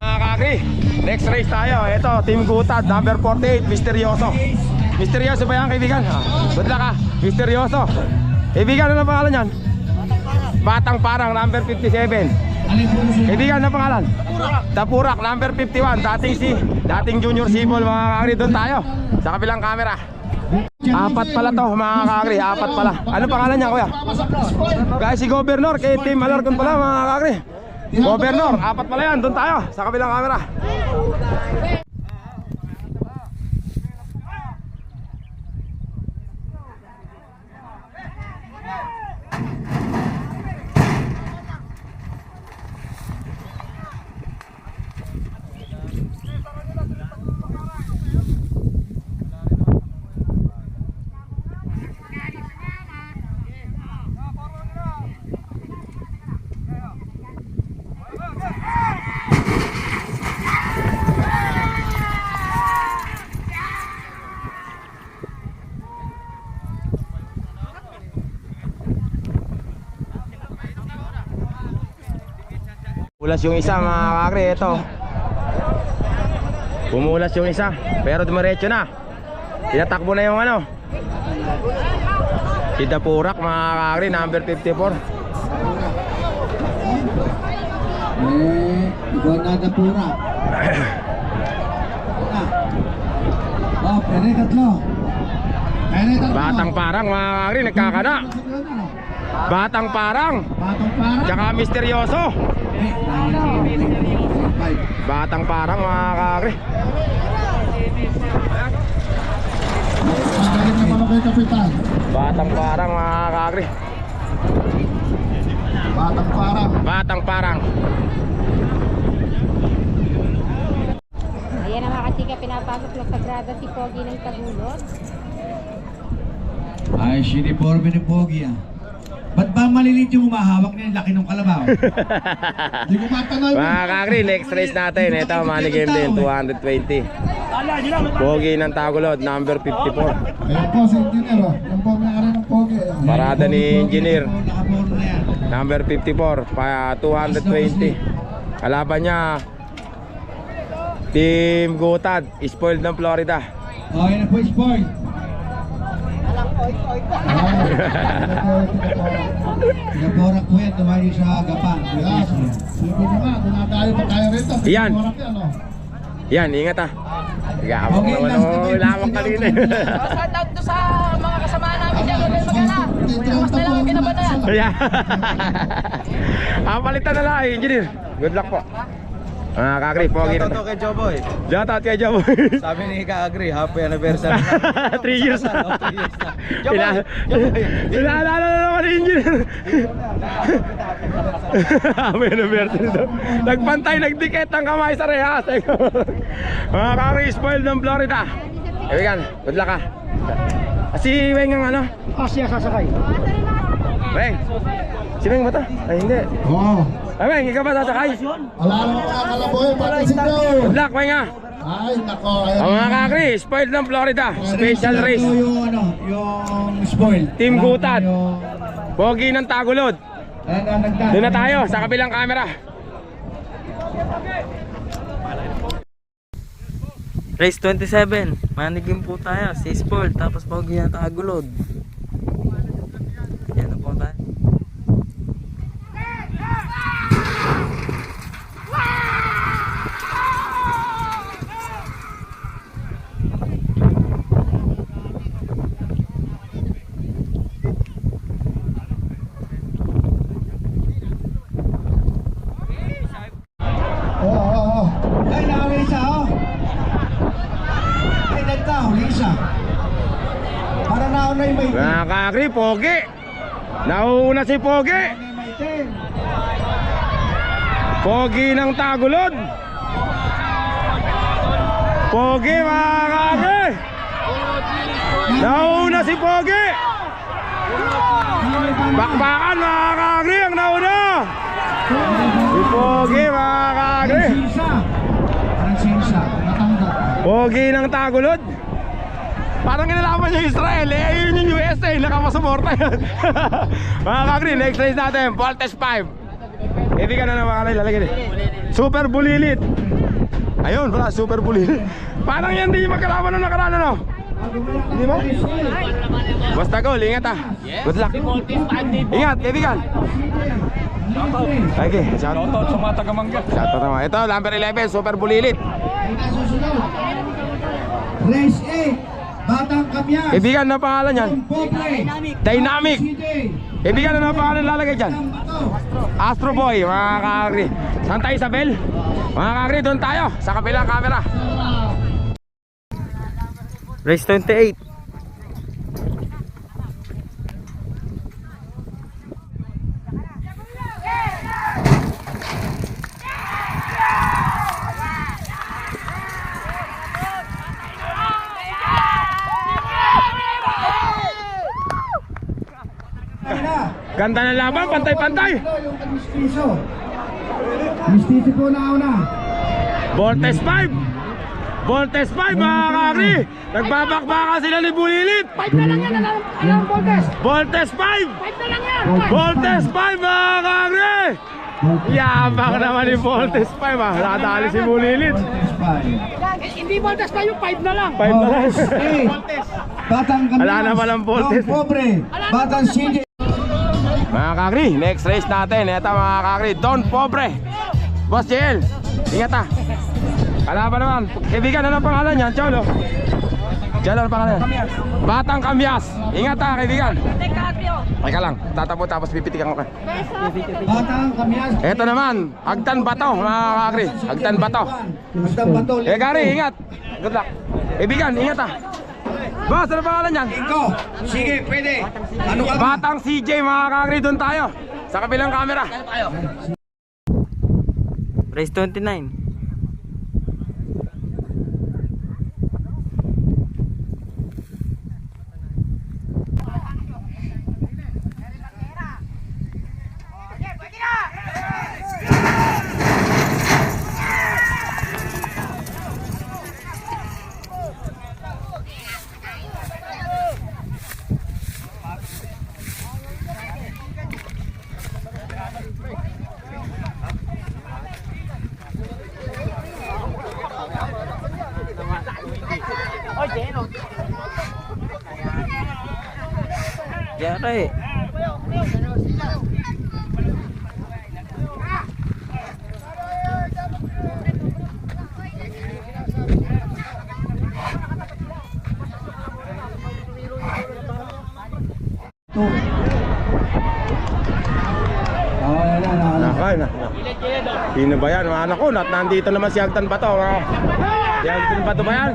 Mga kakri, next race tayo. Ito, Team Gutad, number 48, Misteryoso. Misteryoso ba yan kaibigan? Good luck ah, Misteryoso. Kaibigan, ano pangalan yan? Batang Parang, number 57. Kaibigan, ano pangalan? Tapurak, number 51. Dating Junior Sibol mga kakri. Doon tayo, sa kabilang camera. Apat pala to mga kakri, apat pala. Ano pangalan niya kuya? Guys, si Governor, kay Team Alarcon pala mga kakri. Governor, apat pala yan. Doon tayo, sa kabilang camera. Pumulas yung isa mga kakri, ito. Pumulas yung isa, pero dumiretso na. Tinatakbo na yung ano. Si Tapurak mga kakri, number 54. Igual na Tapurak. Oh, pwede tatlo. Ayan na yung tatlo. Batang Parang mga kakri, nagkakana. Batang Parang, Batang Parang. tsaka Misteryoso. Batang Parang mga kakri. Magaling na pala kay Kapitan. Batang Parang mga kakri. Batang Parang. Batang Parang. Ayan ang mga kachika, pinapasok na sagrada si Pogi ng Tagulod. Ay, siniporme ni Pogi ah. Ba't ba malilit yung humahawak niya yung laki ng kalabaw? Hindi ko matanong. Mga kakri, next race natin. Ito, money game din, 220. Pogi ng Tagulod, number 54. Ayan po si Engineer, oh. Yan po may ari ng Pogi. Parada ni Engineer, Nakapuro na yan. number 54, pa 220. Kalaban niya, Team Gutad, spoiled ng Florida. Okay na po, Spoy. Pinaporak po yan, tumayo sa Gapan. Sige naman, dunadayo pa tayo rito. Yan. Oras yan, oh. Yan, ingat ah. Gagawin Okay, naman last na o tayo. lamang kanina. Shout out to sa mga kasama namin dyan. Huwag kayong mag-ala. Bukas na lang ang kinabanayan. Ayan. Palitan na lang, engineer. Good luck po. Mga kakri, pogi na to. kay Joboy. Shout out kay Joboy. Sabi ni Ka-Agri, happy anniversary. 3 years na. Inaalala na naman ni engineer. Happy anniversary daw. Nagpantay, nagdikit ang kamay sa rehas. Mga kakri, spoiled ng Florida. Kaibigan, good luck ah. Si Weng ang ano? Asya sasakay. Weng. Si Weng ba to? Ay hindi. Oo. Ay Weng, ikaw ba sasakay? Wala naman kakalaboy, papansin nyo. Good luck, Weng ah. Ay, nako. Ayan. Ang mga kakri, spoiled ng Florida. Special race. Ito yung ano, yung spoil. Team Wala Gutad. pa yung- Pogi ng Tagulod. Ayan na, nagdaan. Doon na tayo sa kabilang camera. Race 27. Manigim po tayo. Si Sport. Tapos Pogi ng Tagulod. Yan na po tayo. Oo, oo, oo. Ay, nakawin isa, oh. Ay, nagka, huli isa. Para nauna yung may Mga kakri, Pogi. Nauuna si Pogi. may ten. Pogi ng Tagulod. Pogi mga kakri. Nauna si Pogi. Bakbakan mga kakri ang nauna. Si Pogi mga kakri. Francisa. Francisa. Natanggap. Pogi ng Tagulod. Parang inalaman yung Israel eh. Ayun yung USA. Nakamasuporta yun. Mga kakri, next race natin. Voltes 5. Hindi ka na naman lalagyan eh. Super Bulilit. Ayun pala, Super Bulilit. Parang yan di magkalaban nung nakaraan ano. Hindi ba? Basta goal, ingat ah. Good luck. Ingat, kaibigan. Okay, shout out sa mga taga-mangga. Shout out naman. Ito, number 11, Super Bulilit. Race 8. Batang Kamyas. Kaibigan, na pangalan yan? Pobre. Dynamic. CJ. Kaibigan, na pangalan lalagay dyan? Bato. Astro Boy, mga kakri. Santa Isabel. Mga kakri, doon tayo sa kabilang camera. Race 28. Ay na. Ganda ng laban, pantay-pantay. Yung mistiso. Mistiso po na una. Voltes 5. Voltes 5, mga kakri. Nagbabakbakan sila ni Bulilit. 5 na lang yan, alam Voltes. Voltes 5. 5 na lang yan. Voltes 5, mga kakri. Yabang naman ni Voltes 5 ah. Nakadali si Bulilit. Hindi Voltes pa yung 5 na lang. 5 na lang. Batang Kamyas. Wala na palang voltes. Yung Pobre. Batang CJ. Mga kakri, next race natin. Ito mga kakri, Don Pobre. Boss JL, ingat ah. Kalaban naman. Kaibigan, ano pangalan yan? Cholo. Diyan lang pangalan. Batang Kamyas. Ingat ha, kaibigan. Teka lang, tatapos tapos pipitikan ko ka. Batang Kamyas. Ito naman, Agtan Bato, mga kakri. Agtan Bato. Agtan Bato. Kari, ingat. Good luck. Kaibigan, ingat ha. Boss, ano pangalan niyan? Iko. Sige, pwede. Ano ka ba? Batang CJ, mga kakri, doon tayo. Sa kabilang camera. Race 29. Yari. Nakay na. Sino ba yan? Mga anak ko, nandito naman si Agtan Bato. Si Agtan Bato ba yan?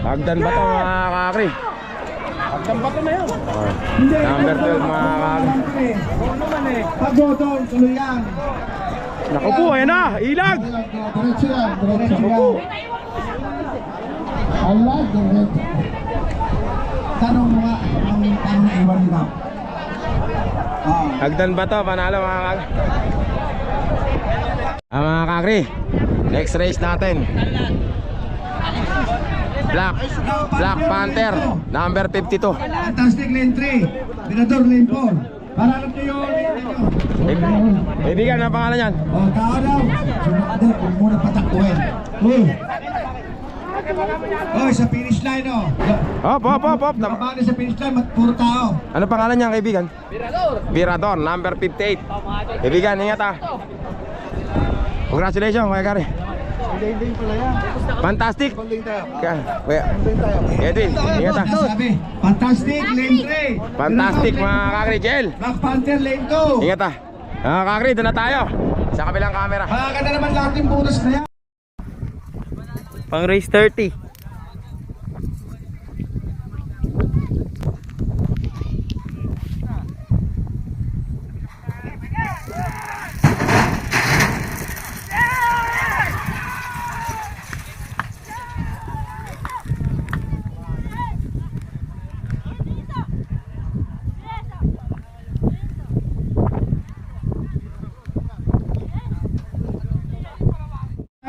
Agtan Bato, mga kakri. Agtan Bato na yun. Number 12, mga kakri. Pagdodong, tuloy yan. Naku po, ayan na, ilag. Diretso yan, diretso yan. Allah, diretso. Tanong mo nga, ang naiwan nila. Agtan Bato, panalo mga kakri. Mga kakri, next race natin. Black Panther, number 52. Fantastic lane 3. Binador lane 4. Para alam niyo yung lane niyo. Kaibigan, ang pangalan yan? O, tao daw. Sunod kung muna patakbuhin. Oy, sa finish line o. Hop. Nakabali sa finish line, puro tao. Ano pangalan niya, kaibigan? Virador, number 58. Kaibigan, ingat ha. Congratulations, Kuya Gary. Fantastic. Kuya Edwin, ingat ha. Sabi, fantastic lane 3. Fantastic, mga kakri, Jel. Black Panther lane 2. Ingat ha. Mga kakri, doon na tayo. Sa kabilang camera. Makakanda naman lahat yung bonus na yan. Pang race 30.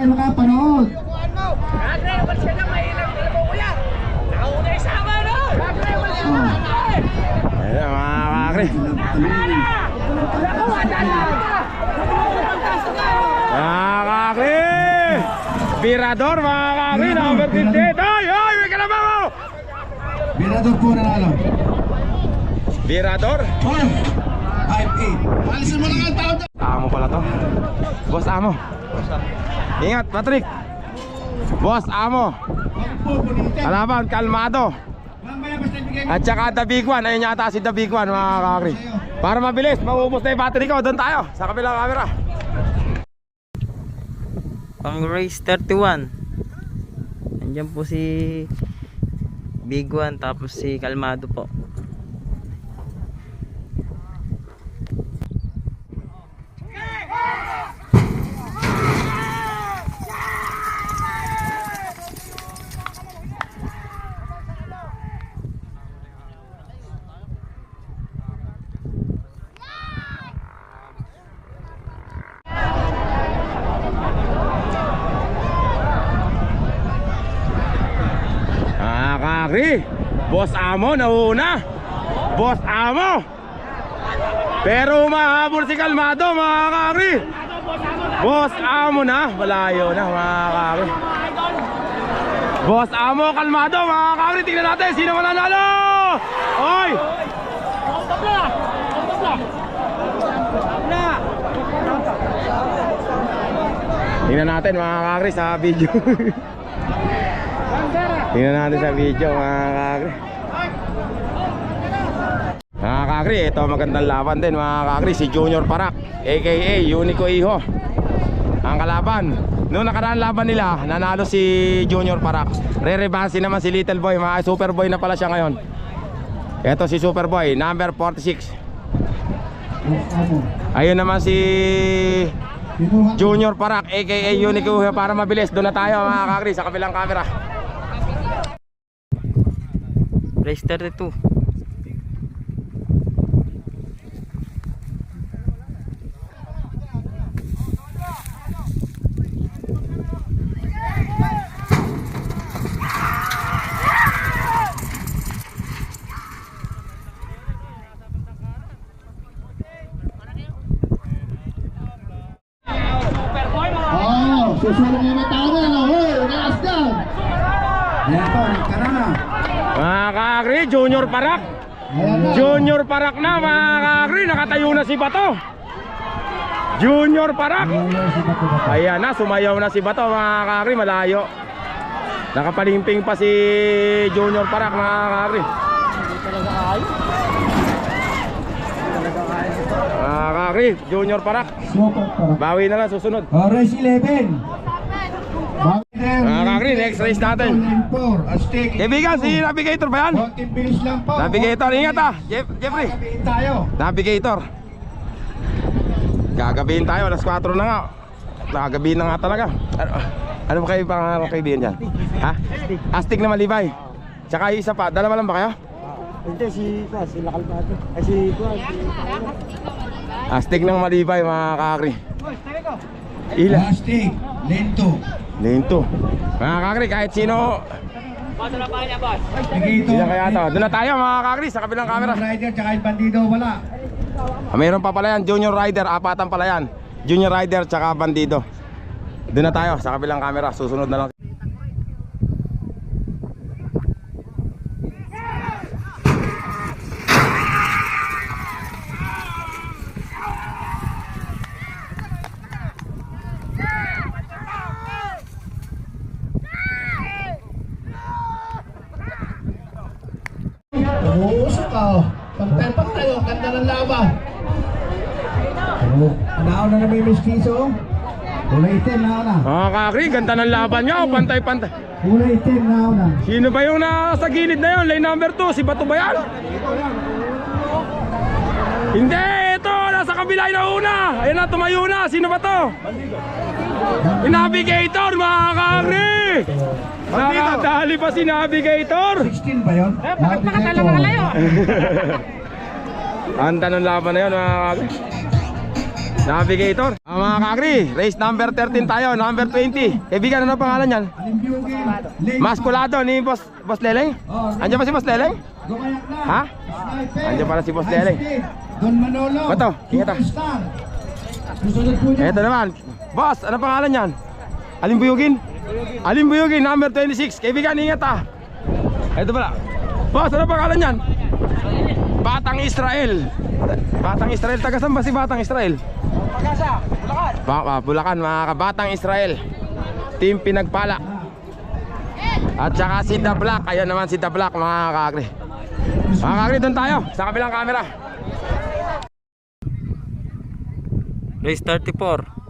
Ay, makapanood. Ayan, mga kakri. Mga kakri. Virador, mga kakri, number 58. Ay, may kalabaw mo. Binador po nanalo. Virador. 5-8. Alisin mo lang ang tao doon. Amo pala to. Boss Amo. Ingat, Patrick. Boss Amo. Kalaban, kalmado. Mamaya basta ibigay mo. At saka The Big One. Ayun yata si The Big One, mga kakri. Para mabilis, maubos na yung battery ko. Doon tayo, sa kabilang camera. Pang race 31. Nandiyan po si Big One tapos si Kalmado po. Kakri, Boss Amo nauna. Boss Amo. Pero mahabol si Kalmado, mga kakri. Boss Amo na, malayo na, mga kakri. Boss Amo, Kalmado, mga kakri. Tingnan natin sino mananalo. Oy! Tingnan natin, mga kakri, sa video. Tingnan natin sa video mga kakri. Mga kakri, ito magandang laban din mga kakri. Si Junior Parak aka Unico Iho ang kalaban. Noong nakaraan laban nila, nanalo si Junior Parak. Re-rebansi naman si Little Boy. Mga Super Boy na pala siya ngayon. Ito si Super Boy, number 46. Ayun naman si Junior Parak aka Unico Iho. Para mabilis, doon na tayo mga kakri sa kabilang camera. Race 32. Oh, susulong yung mata na. Hoy, unaas dyan. Ayan po, tara na. Mga kakri, Junior Parak. Ayan na. Junior Parak na mga kakri. Nakatayo na si Bato. Junior Parak. Ayan na, sumayaw na si Bato mga kakri. Malayo. Nakapalimping pa si Junior Parak mga kakri. Mga kakri, Junior Parak. Super para. Bawi na lang susunod. Oh, race 11. Mga kakri, next race natin. Lane 4, Aztec. Kaibigan, si Navigator ba yan? Konting bilis lang po. Navigator, ingat ah Jeffrey. Sabihin tayo. Navigator. Gagabihin tayo, alas 4 na nga. Gagabihin na nga talaga. Ano ba kayo pang kaibigan dyan? Ha? Astig na Malibay. Tsaka isa pa, dalawa lang ba kayo? Hindi, si Lakal natin. Ay, si Astig ng Malibay mga kakri. Ila. Aztec, lane 2. Lane 2. Mga kakri, kahit sino. Nagiito. Ilan kaya ito? Doon na tayo mga kakri sa kabilang camera. Rider tsaka yung bandido wala. Mayroon pa pala yan, Junior Rider, apatan pala yan. Junior Rider tsaka Bandido. Doon na tayo sa kabilang camera, susunod na lang. Umuusok ka. Pantay-pantay. Ganda ng laban. Nauna na may mistiso. Kulay itim nauna. Mga kakri, ganda ng laban nyo, pantay-pantay. Kulay itim nauna. Sino ba yung nasa gilid na yun? Lane number 2, si Bato ba yan? Hindi, ito, nasa kabila na una. Ayan na, tumayo na, sino ba to? Navigator, mga kakri. Nakadali pa si Navigator. 16 ba yun? Bakit makatala mga layo? Anda ng laban na yun mga kakri. Navigator. Mga kakri, race number 13 tayo, number 20. Kaibigan, ano pangalan yan? Alimbiyugin. Lane Maskulado ni Boss Leleng? Andiyan ba si Boss Leleng? Gumayak na. Ha? Sniper. Andiyan pala si Boss Leleng. Aztec, Don Manolo. Bato, ingat ah. Superstar. Susunod po niya. Ito naman. Boss, ano pangalan yan? Alimbuyugin? Alimbuyugin, number 26. Kaibigan, ingat ah. Ito pala. Boss, ano pangalan yan? Batang Israel. Batang Israel, taga saan ba si Batang Israel? Pagasa, Bulacan. Bulacan, mga kabatang Israel. Team Pinagpala. At saka si The Black. Ayan naman si The Black, mga kakri. Mga kakri, doon tayo sa kabilang camera. Race 34.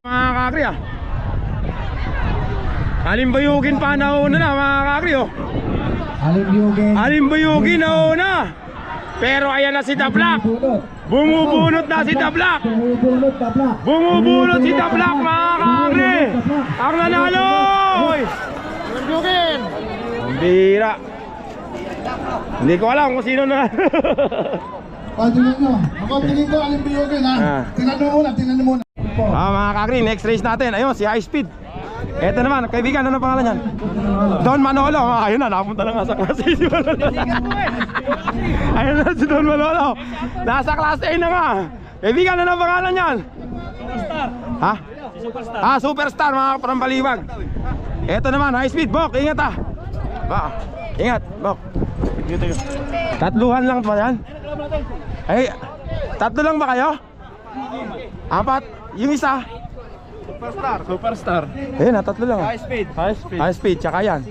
Mga kakri ah. Alimbayugin pa nauna na mga kakri oh. Alimbiyugin. Alimbayugin nauna. Pero ayan na si The Black. Bumubunot na si The Black. Bumubunot na Black. Bumubunot si The Black mga kakri. Ang nanalo. Alimbayugin. Ang bira. Hindi ko alam kung sino na. Patingin nyo. Ako tingin ko Alimbiyugin ha. Ah. Tingnan mo muna. Mga kakri, next race natin. Ayun, si High Speed. Eto naman, kaibigan, ano pangalan yan? Don Manolo. Ayun na, napunta na nga sa class A si Manolo. Ayun na si Don Manolo. Nasa class A na nga. Kaibigan, ano ang pangalan yan? Superstar. Ha? Superstar. Ah, Superstar mga kaparambaliwag. Ito naman, high speed, Bok, ingat ah. Bok, ingat, Bok. Tatluhan lang ba yan? Ay, tatlo lang ba kayo? Apat, yung isa. Superstar. Eh, na tatlo lang. High speed. High speed, tsaka yan.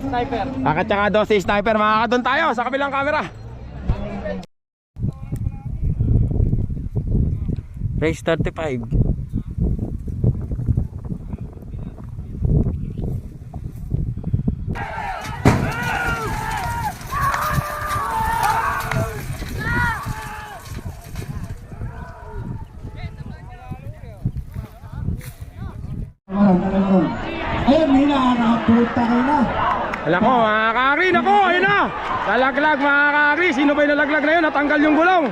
Sniper. Baka tsaka 12 sniper, makakadun tayo sa kabilang camera. Race 35. Ayun, hinahanap. Puta kayo na. Alam ko, mga kakri, nako, ayun na. Nalaglag mga kakri, sino ba yung nalaglag na yun? Natanggal yung gulong.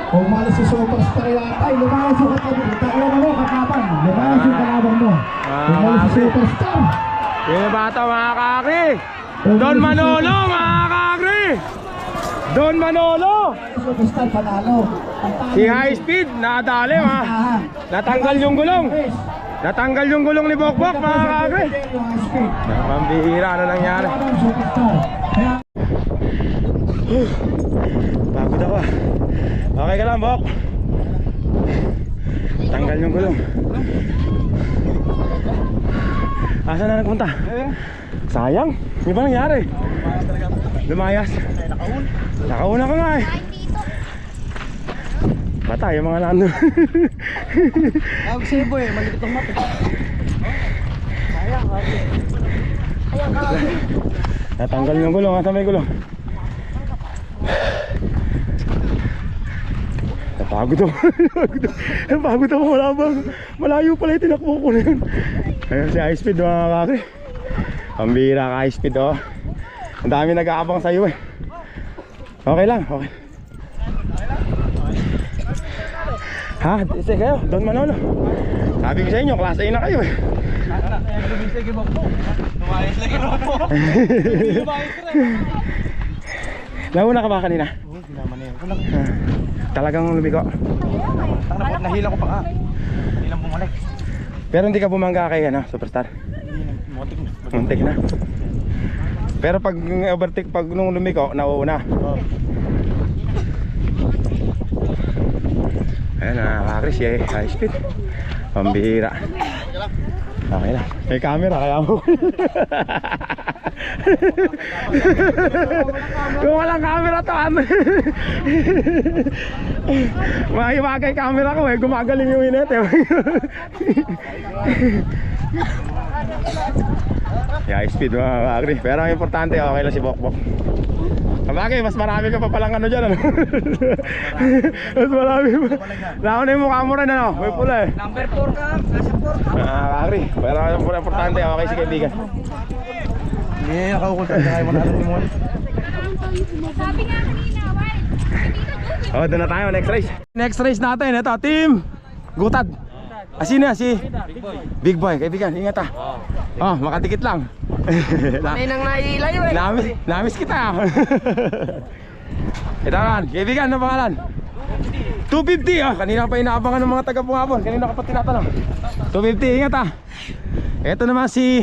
Umalis si Superstar yata. Ay, lumayas yung katabi. Taklan mo, kakapan. Lumayas yung kalabang mo. Umalis si Superstar. Yung bata mga kakri. Don Manolo mga kakri. Don Manolo. Superstar, panalo. Si High Speed, nadali ha. Natanggal yung gulong. Natanggal yung gulong ni Bokbok mga kakri. Pambihira, ano nangyari? Pagod ako. Okay ka lang, Bok. Tanggal yung gulong. Asan na nagpunta? Sayang, hindi ba nangyari? Lumayas. Nakauna ka nga eh. Patay yung mga nando. Tawag sa'yo boy, malipit ang mata. Natanggal yung gulong, asan may gulong? Napagod ako. Napagod ako, wala bang malayo pala yung tinakbo ko na yun. Ayun si High Speed mga kakri. Ang bira ka High Speed oh. Ang dami nag-aabang sa'yo eh. Okay lang, okay. Ha? Isa kayo, Don Manolo. Sabi ko sa inyo, class A na kayo eh. Nauna ka ba kanina? Oo, ginaman na yun. Talagang lumigo. Nahila ko pa ka. Hindi lang bumalik. Pero hindi ka bumangga kay ano, Superstar? Muntik na. Muntik na. Pero pag overtake, pag nung lumiko, nauuna. Ayan na, Chris, eh, high speed. Pambihira. Okay na. May camera, kaya mo. Kung walang camera to, ano? Mahimagay camera ko eh, gumagaling yung init eh. High speed mga kakri. Pero ang importante, okay lang si Bokbok. Sabagay, mas marami ka pa palang ano dyan, ano? Mas marami pa. Nauna yung mukha mo rin, ano? May pula eh. Number 4 ka, nasa 4 ka. Kakri. Pero ang importante, okay si kaibigan. Hindi, nakakukulta na kayo mo na alam mo. Sabi nga kanina, why? Oh, doon na tayo, next race. Next race natin, ito, team Gutad. Sino yan? Si Big Boy, kaibigan, ingat ah. Oh, makadikit lang. May nang nailayo eh. Namis kita. Ito naman, kaibigan, ano pangalan? 250 ah, kanina pa inaabangan ng mga taga-Bungabon. Kanina ka pa tinatanong. 250, ingat ah. Ito naman si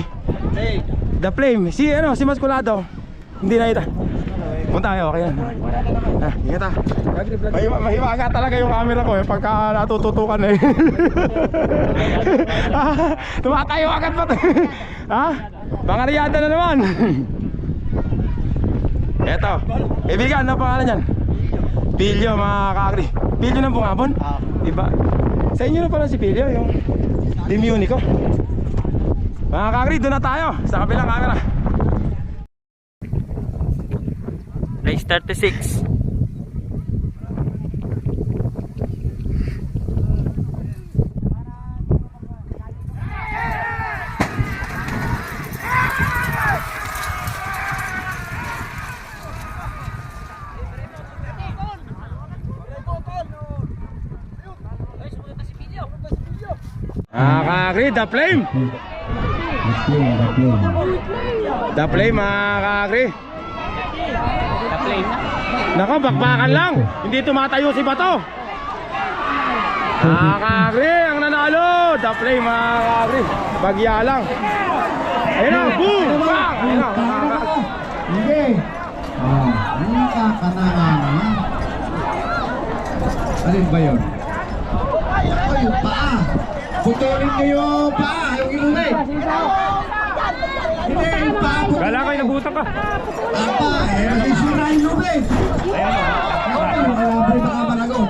The Flame. Si ano, si Masculado. Hindi na ito. Punta kayo, okay yan. Ingat ah. Mahiwaga talaga yung camera ko eh pagka natututukan eh. Tumatayo agad pa to. Ha? Bangaryada na naman. Eto, kaibigan, ano pangalan yan? Pilyo mga kakri. Pilyo ng Bungabon? Diba? Sa inyo na pala si Pilyo, yung Team Unico. Mga kakri, doon na tayo sa kabilang camera. Race 36. Kakri, The Flame. The Flame mga kakri. The Flame na. Nako, bakbakan lang. Hindi tumatayo si Bato. Mga kakri, ang nanalo! The Flame, mga kakri. Bagya lang. Ayun na, boom! Bang! Ayun na, mga kakri. Sige. Nakakanangan naman. Alin ba yun? Ay, yung paa. Putulin niyo yung paa, yung inuwi. Hindi, yung paa. Kala kayo nabutan ka. Apa, masisira yung inuwi. Yung kalabre baka managot.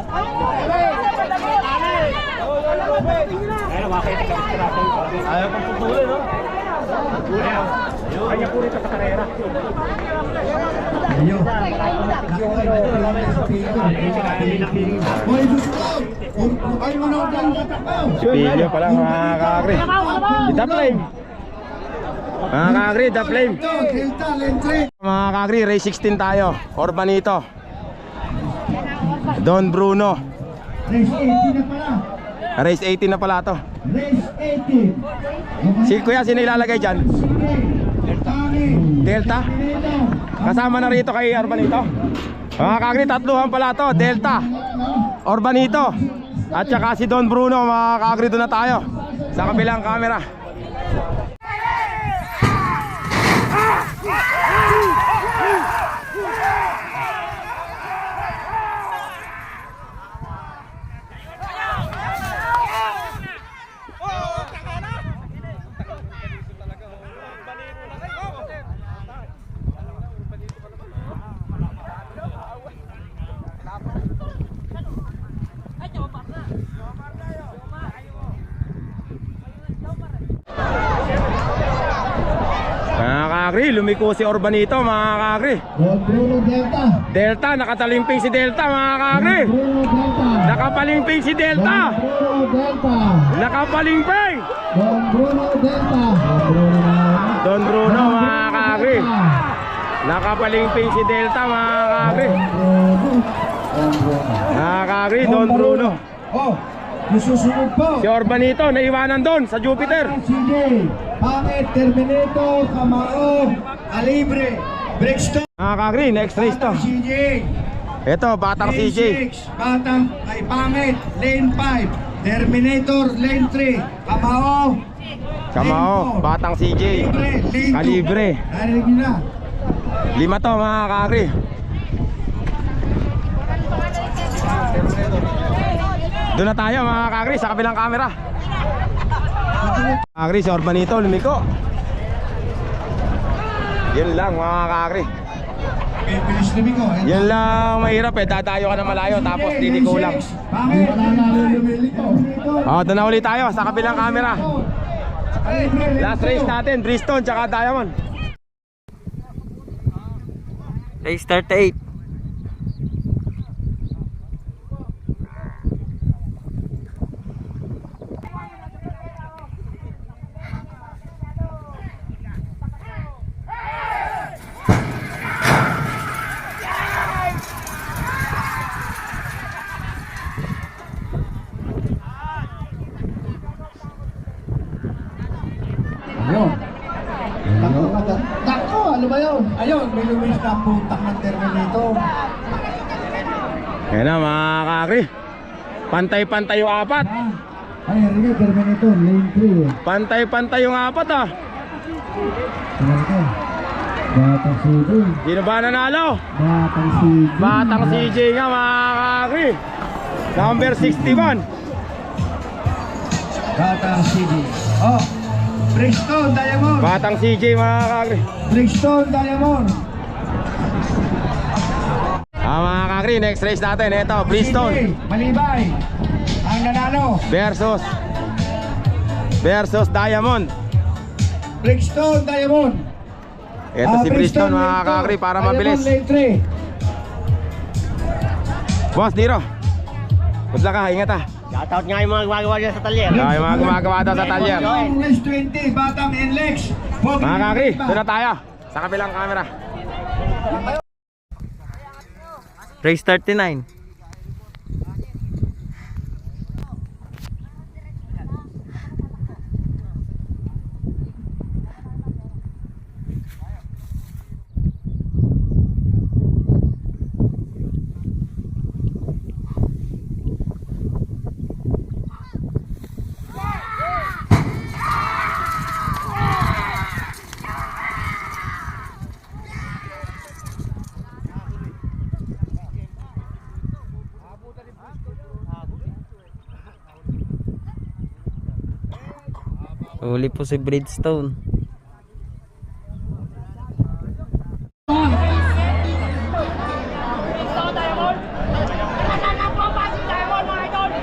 Ayaw pang putulin, no? Kanya po rito sa karera. Ayun. Hoy, gusto! Ay, manood lang katakaw! Pilyo pala, mga kakri. The Flame. Mga kakri, The Flame. Delta, Lentre. Mga kakri, race 16 tayo. Orbanito. Don Bruno. Race 18 na pala. Race 18 na pala to. Race 18. Si Kuya, sino ilalagay dyan? Delta? Kasama na rito kay Orbanito. Mga kakri, tatluhan pala to. Delta, Orbanito, at saka si Don Bruno. Mga kakri, doon na tayo sa kabilang camera. Mga kakri, lumiko si Orbanito, mga kakri. Don Bruno Delta. Delta, nakatalimping si Delta, mga kakri. Bruno Delta. Nakapalimping si Delta. Bruno Delta. Nakapalimping. Don Bruno Delta. Don Bruno, mga kakri. Nakapalimping si Delta, mga kakri. Mga kakri, Don Bruno. Oh, yung susunod po. Si Orbanito, naiwanan doon sa Jupiter. CJ, Pangit, Terminator, Camaro, Calibre, Brixton. Mga kakri, next race to. CJ. Ito, Batang Lane CJ. 6, Batang ay Pangit, Lane 5, Terminator, Lane 3, Camaro, Kamao, Lane 4, Batang CJ. Lane 2. Calibre. Narinig nyo na. 5 to, mga kakri. Doon na tayo, mga kakri, sa kabilang camera. Kakri, si Orbanito, lumiko. Yun lang, mga kakri. Bibilis na Miko. Yun lang mahirap eh, dadayo ka na malayo tapos didiko lang. Pangit, Doon na ulit tayo sa kabilang camera. Last race natin, Bristol tsaka Diamond. Race 38. Ayun. Tako, ano ba yun? Ayun, may lumis na putak ng Terminator. Yan na, mga kakri. Pantay-pantay yung apat. Ay, Enrique, Terminator, lane 3. Pantay-pantay yung apat ah. Enrique, Batang CJ. Sino ba nanalo? Batang CJ. Batang CJ nga, mga kakri. Number 61. Batang CJ. Oh, Brixton, Diamond. Batang CJ, mga kakri. Brixton, Diamond. Mga kakri, next race natin. Ito, Bristol CJ, Malibay. Ang nanalo. versus Diamond. Brixton, Diamond. Ito si Bristol, mga kakri, para mabilis. Diamond, lane 3. Boss, Diro. Good luck ha, ingat ha. Shoutout nga yung mga gumagawa dyan sa talyer. Yung mga gumagawa daw sa talyer. Race 20, Batang NLEX. Mga kakri, doon na tayo sa kabilang camera. Race 39. Huli po si Bridgestone.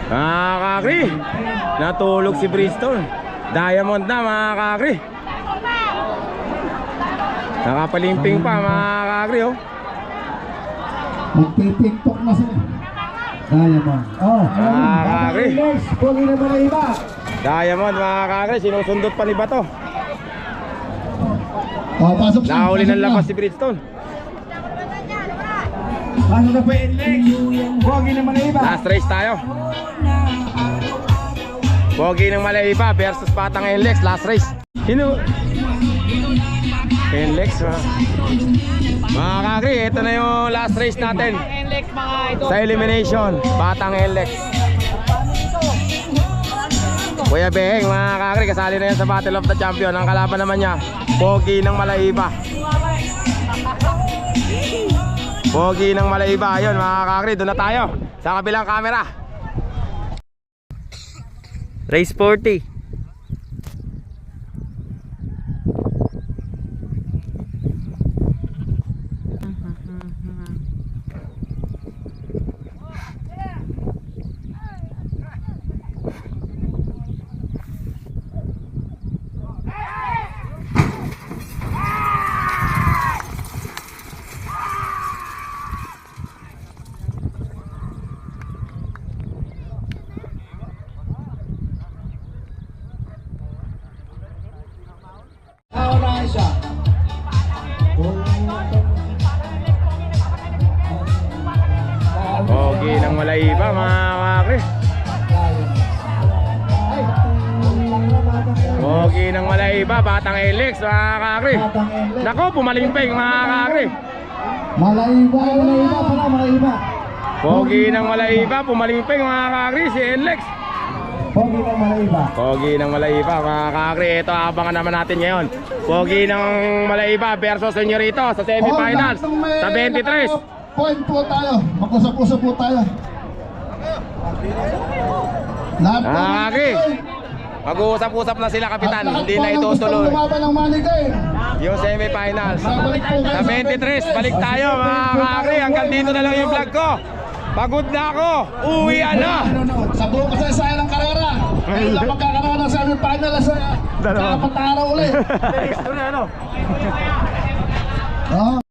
Mga kakri, natulog si Bridgestone. Diamond na mga kakri. Nakapalimping pa mga kakri oh. Magpipiktok na sila. Diamond. Oh, Kakri. next, Pogi na mga iba. Diamond mga kakri, sinusundot pa ni Bato. Oh, pasok siya. Nahuli pasok ng na. labas si Bridgestone. Pasok na po yung next. Pogi na mga iba. Last race tayo. Pogi ng Malayba versus Batang NLEX. Last race. Sino? NLEX mga kakri, ito na yung last race natin sa elimination. Batang NLEX. Kuya Beheng mga kakri, kasali na yan sa Battle of the Champion. Ang kalaban naman niya, Pogi ng Malayba. Pogi ng Malayba. Ayun mga kakri, doon na tayo sa kabilang camera. Race 40. Naunahan siya. Pogi ng Malayba mga kakri. Pogi ng Malayba, Batang NLEX mga kakri. Nako, pumalimping mga kakri. Malayba pala, Malayba. Pogi ng Malayba, pumalimping mga kakri si NLEX. Pogi ng Malayba. Pogi ng Malayba mga kakri. Ito abangan naman natin ngayon. Pogi ng Malayba versus Senyorito sa semifinals sa 23. Point po tayo. Mag-usap-usap po tayo. Lahat po. Kakri, mag-uusap-usap na sila kapitan. Hindi na itutuloy Lumaban ng Manigay. yung semifinals Babalik po kayo sa 23. Balik tayo mga kakri. Hanggang dito na lang yung vlog ko. Pagod na ako. Uwian na. Sa buong kasaysayan ng karera. Ngayon lang magkakaroon ng semifinal sa apat na araw ulit. Ito na ano. Oo.